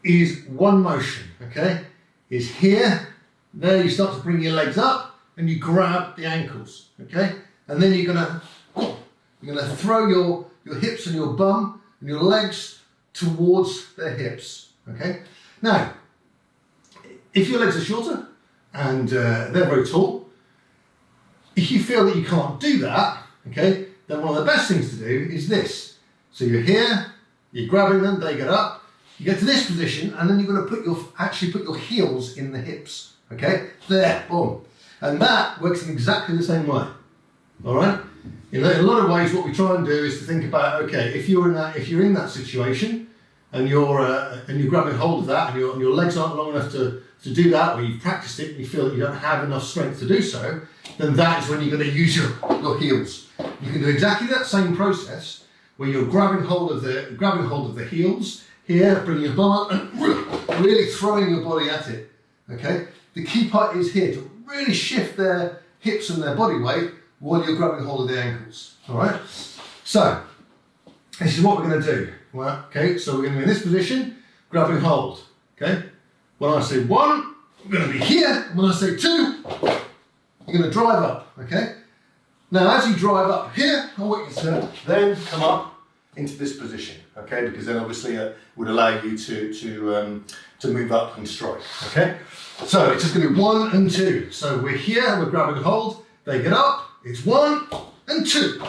is one motion, okay? Is here, there you start to bring your legs up and you grab the ankles, okay? And then you're gonna throw your hips and your bum and your legs towards their hips, okay? Now, if your legs are shorter and they're very tall, if you feel that you can't do that, okay, then one of the best things to do is this. So you're here, you're grabbing them, they get up, you get to this position, and then you're going to actually put your heels in the hips, okay? There, boom. And that works in exactly the same way, all right? In a lot of ways, what we try and do is to think about, okay, if you're in that situation, and you're grabbing hold of that, and your legs aren't long enough to do that, or you've practiced it and you feel that you don't have enough strength to do so, then that is when you're going to use your heels. You can do exactly that same process where you're grabbing hold of the heels here, bringing your bum up and really throwing your body at it. Okay? The key part is here to really shift their hips and their body weight while you're grabbing hold of the ankles. All right? So this is what we're going to do. Well, okay, so we're going to be in this position, grabbing hold. Okay? When I say one, we're going to be here. When I say two, you're going to drive up. Okay? Now, as you drive up here, I want you to then come up into this position. Okay? Because then obviously it would allow you to move up and strike. Okay? So it's just going to be 1 and 2. So we're here, we're grabbing hold. They get up. It's 1 and 2.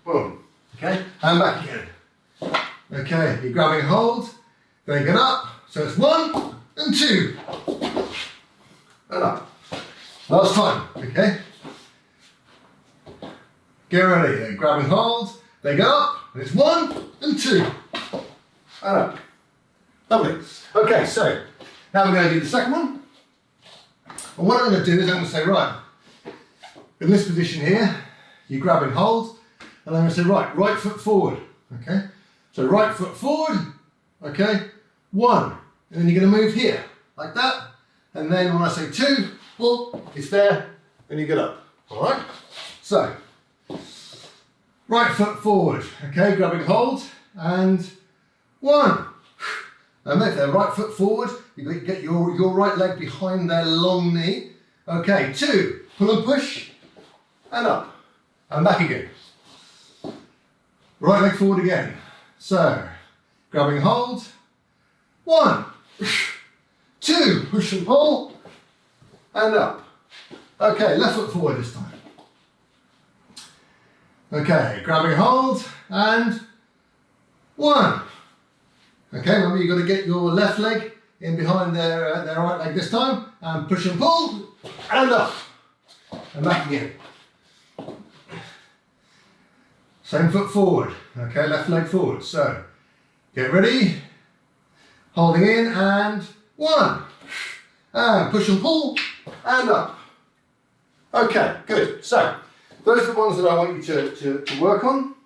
Boom. Okay? And back again. Okay, you're grabbing hold, they get up, so it's 1 and 2, and up. Last time, okay? Get ready, they're grabbing hold, they get up, and it's 1 and 2, and up. Lovely. Okay, so now we're going to do the second one. And what I'm going to do is I'm going to say, right, in this position here, you're grabbing hold, and I'm going to say, right foot forward, okay? So right foot forward, okay, 1, and then you're going to move here, like that, and then when I say 2, well, it's there, and you get up, all right? So, right foot forward, okay, grabbing hold, and 1. And if they're right foot forward, you get your right leg behind their long knee, okay, 2, pull and push, and up, and back again. Right leg forward again. So, grabbing hold, 1, 2, push and pull, and up. Okay, left foot forward this time. Okay, grabbing hold, and 1. Okay, remember you've got to get your left leg in behind their right leg this time, and push and pull, and up, and back again. Same foot forward, okay, left leg forward. So, get ready, holding in, and 1, and push and pull, and up. Okay, good. So, those are the ones that I want you to work on.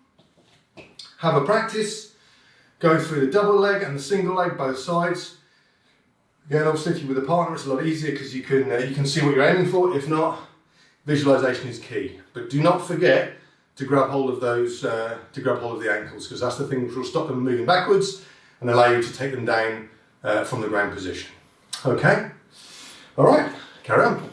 Have a practice, going through the double leg and the single leg, both sides. Again, obviously if you're with a partner, it's a lot easier because you can see what you're aiming for. If not, visualization is key. But do not forget to grab hold of the ankles, because that's the thing which will stop them moving backwards and allow you to take them down from the ground position. Okay? All right, carry on.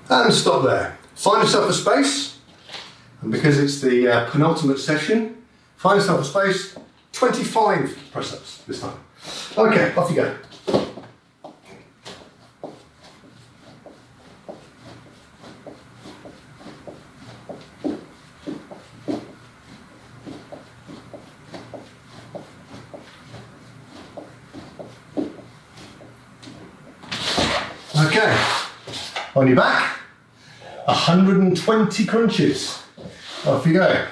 And stop there. Find yourself a space, and because it's the penultimate session, find yourself a space, 25 press-ups this time. Okay, off you go. Okay, on your back, 120 crunches. Off you go.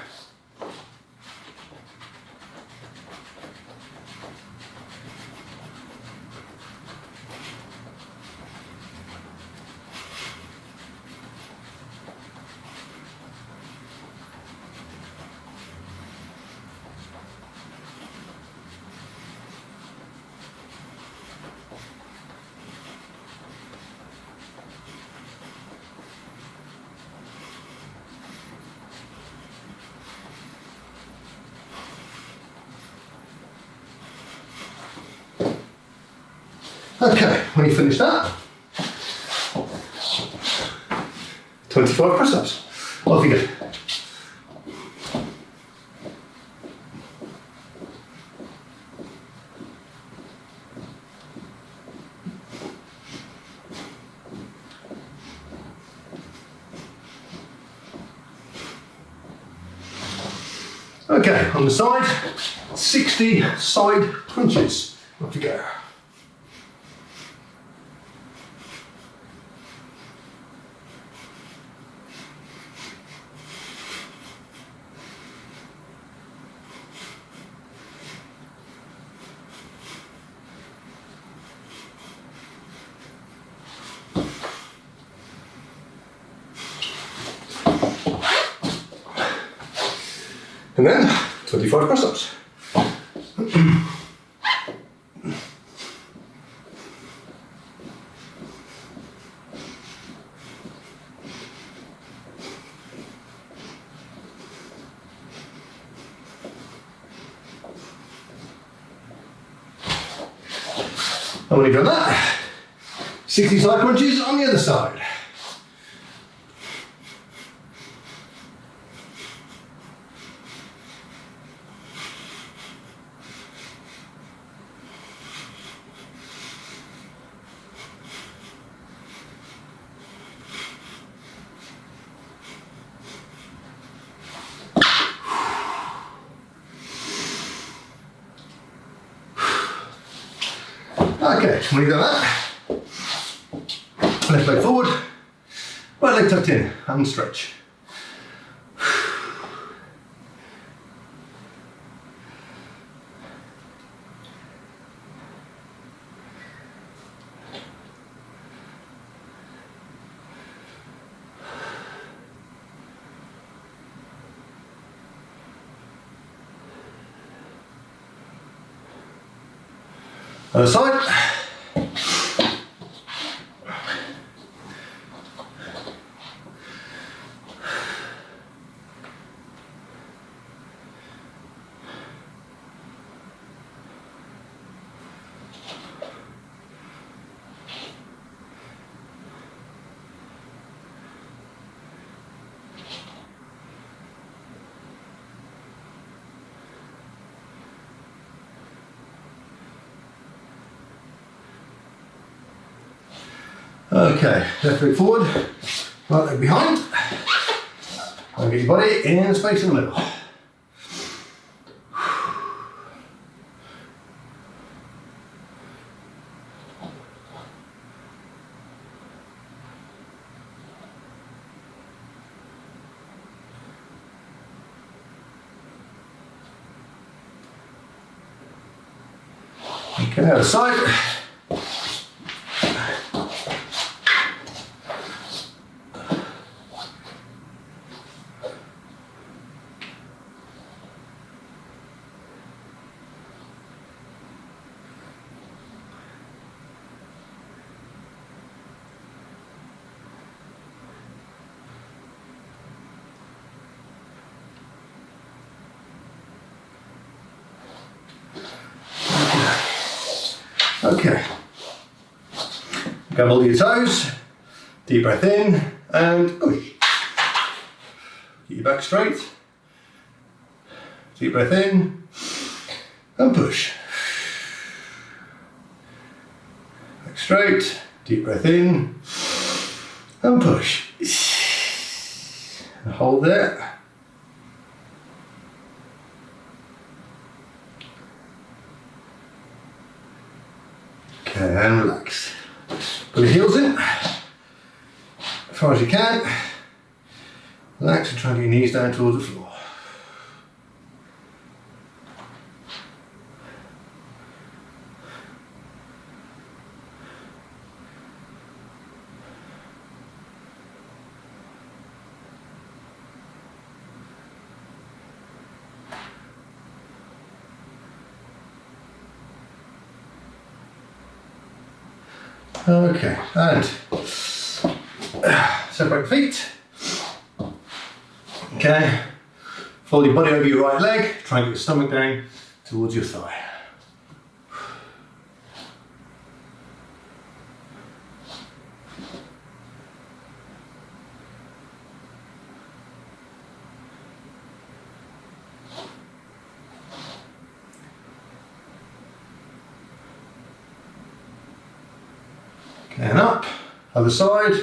Okay, when you finish that, 25 press-ups. Off you go. Okay, on the side, 60 side crunches. Off you go. And then 25 press-ups. And when you've done that, 60 side crunches on the other side. Okay, when you've done that, left leg forward, right leg tucked in, and stretch. Other side. Okay, left leg forward, right leg behind, and get your body in space in the middle. Okay, other side. Okay, grab all your toes, deep breath in and push. Keep your back straight. Deep breath in and push. Back straight, deep breath in and push. And hold there. Okay, and relax. Put your heels in as far as you can. Relax and try and get your knees down towards the floor. Okay, and separate feet. Okay, fold your body over your right leg, try and get your stomach down towards your thigh. Okay, and up, other side.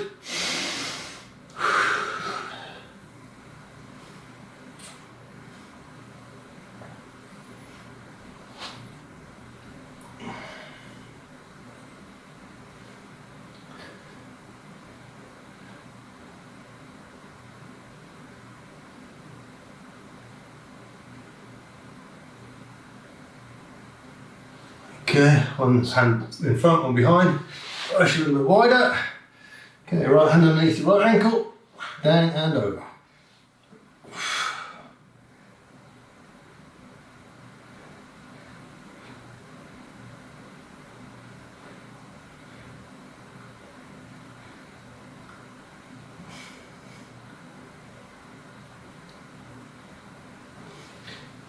Okay, one hand in front, one behind. Push a little bit wider. Okay, right hand underneath your right ankle, down and over.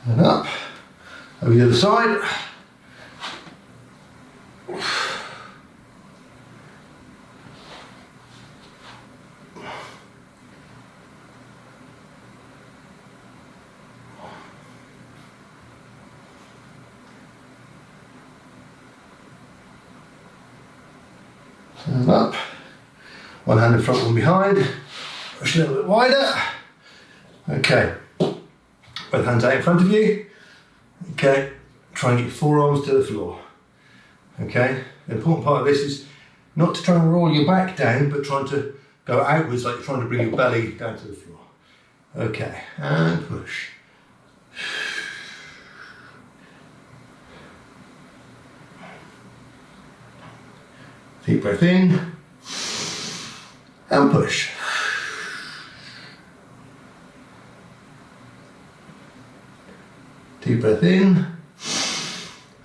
And up, over the other side. And up, one hand in front, one behind, push a little bit wider. Okay, both hands out in front of you. Okay, try and get your forearms to the floor. Okay, the important part of this is not to try and roll your back down, but trying to go outwards like you're trying to bring your belly down to the floor. Okay, and push. Deep breath in and push. Deep breath in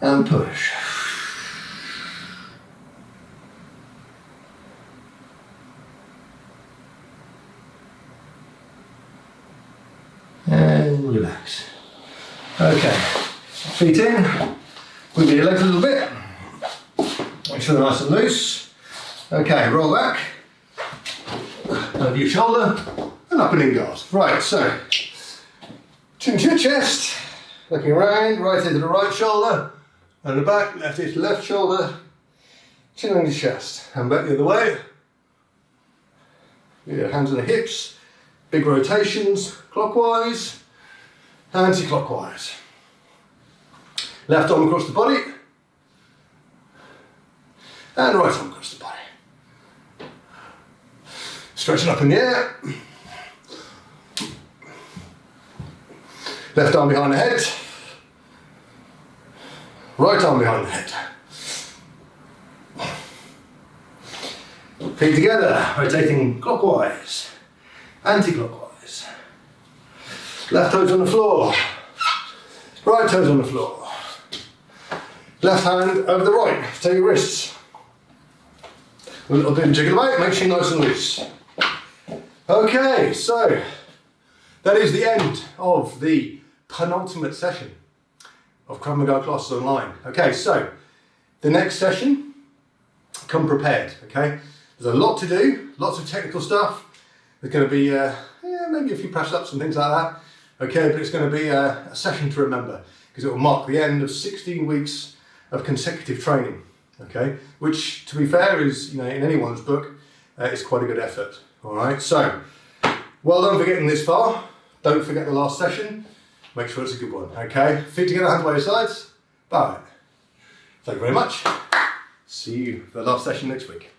and push. And relax. Okay, feet in, wiggle your legs a little bit. Make sure they're nice and loose. Okay, roll back, over your shoulder, and up and in guard. Right, so, chin to your chest, looking around, right ear to the right shoulder, and the back, left ear to the left shoulder, chin on your chest, and back the other way. Your hands on the hips, big rotations, clockwise, anti-clockwise. Left arm across the body, and right arm across the body. Stretching up in the air. Left arm behind the head. Right arm behind the head. Feet together, rotating clockwise, anti-clockwise. Left toes on the floor. Right toes on the floor. Left hand over the right, take your wrists. A little bit of jiggle away, make sure you're nice and loose. Okay, so that is the end of the penultimate session of Krav Maga classes online. Okay, so the next session, come prepared, okay? There's a lot to do, lots of technical stuff, There's going to be maybe a few press-ups and things like that. Okay, but it's going to be a session to remember because it will mark the end of 16 weeks of consecutive training. Okay, which to be fair is, in anyone's book, it's quite a good effort. All right, so well done for getting this far. Don't forget the last session. Make sure it's a good one. Okay, feet together, hands by your sides. Bye. Thank you very much. See you for the last session next week.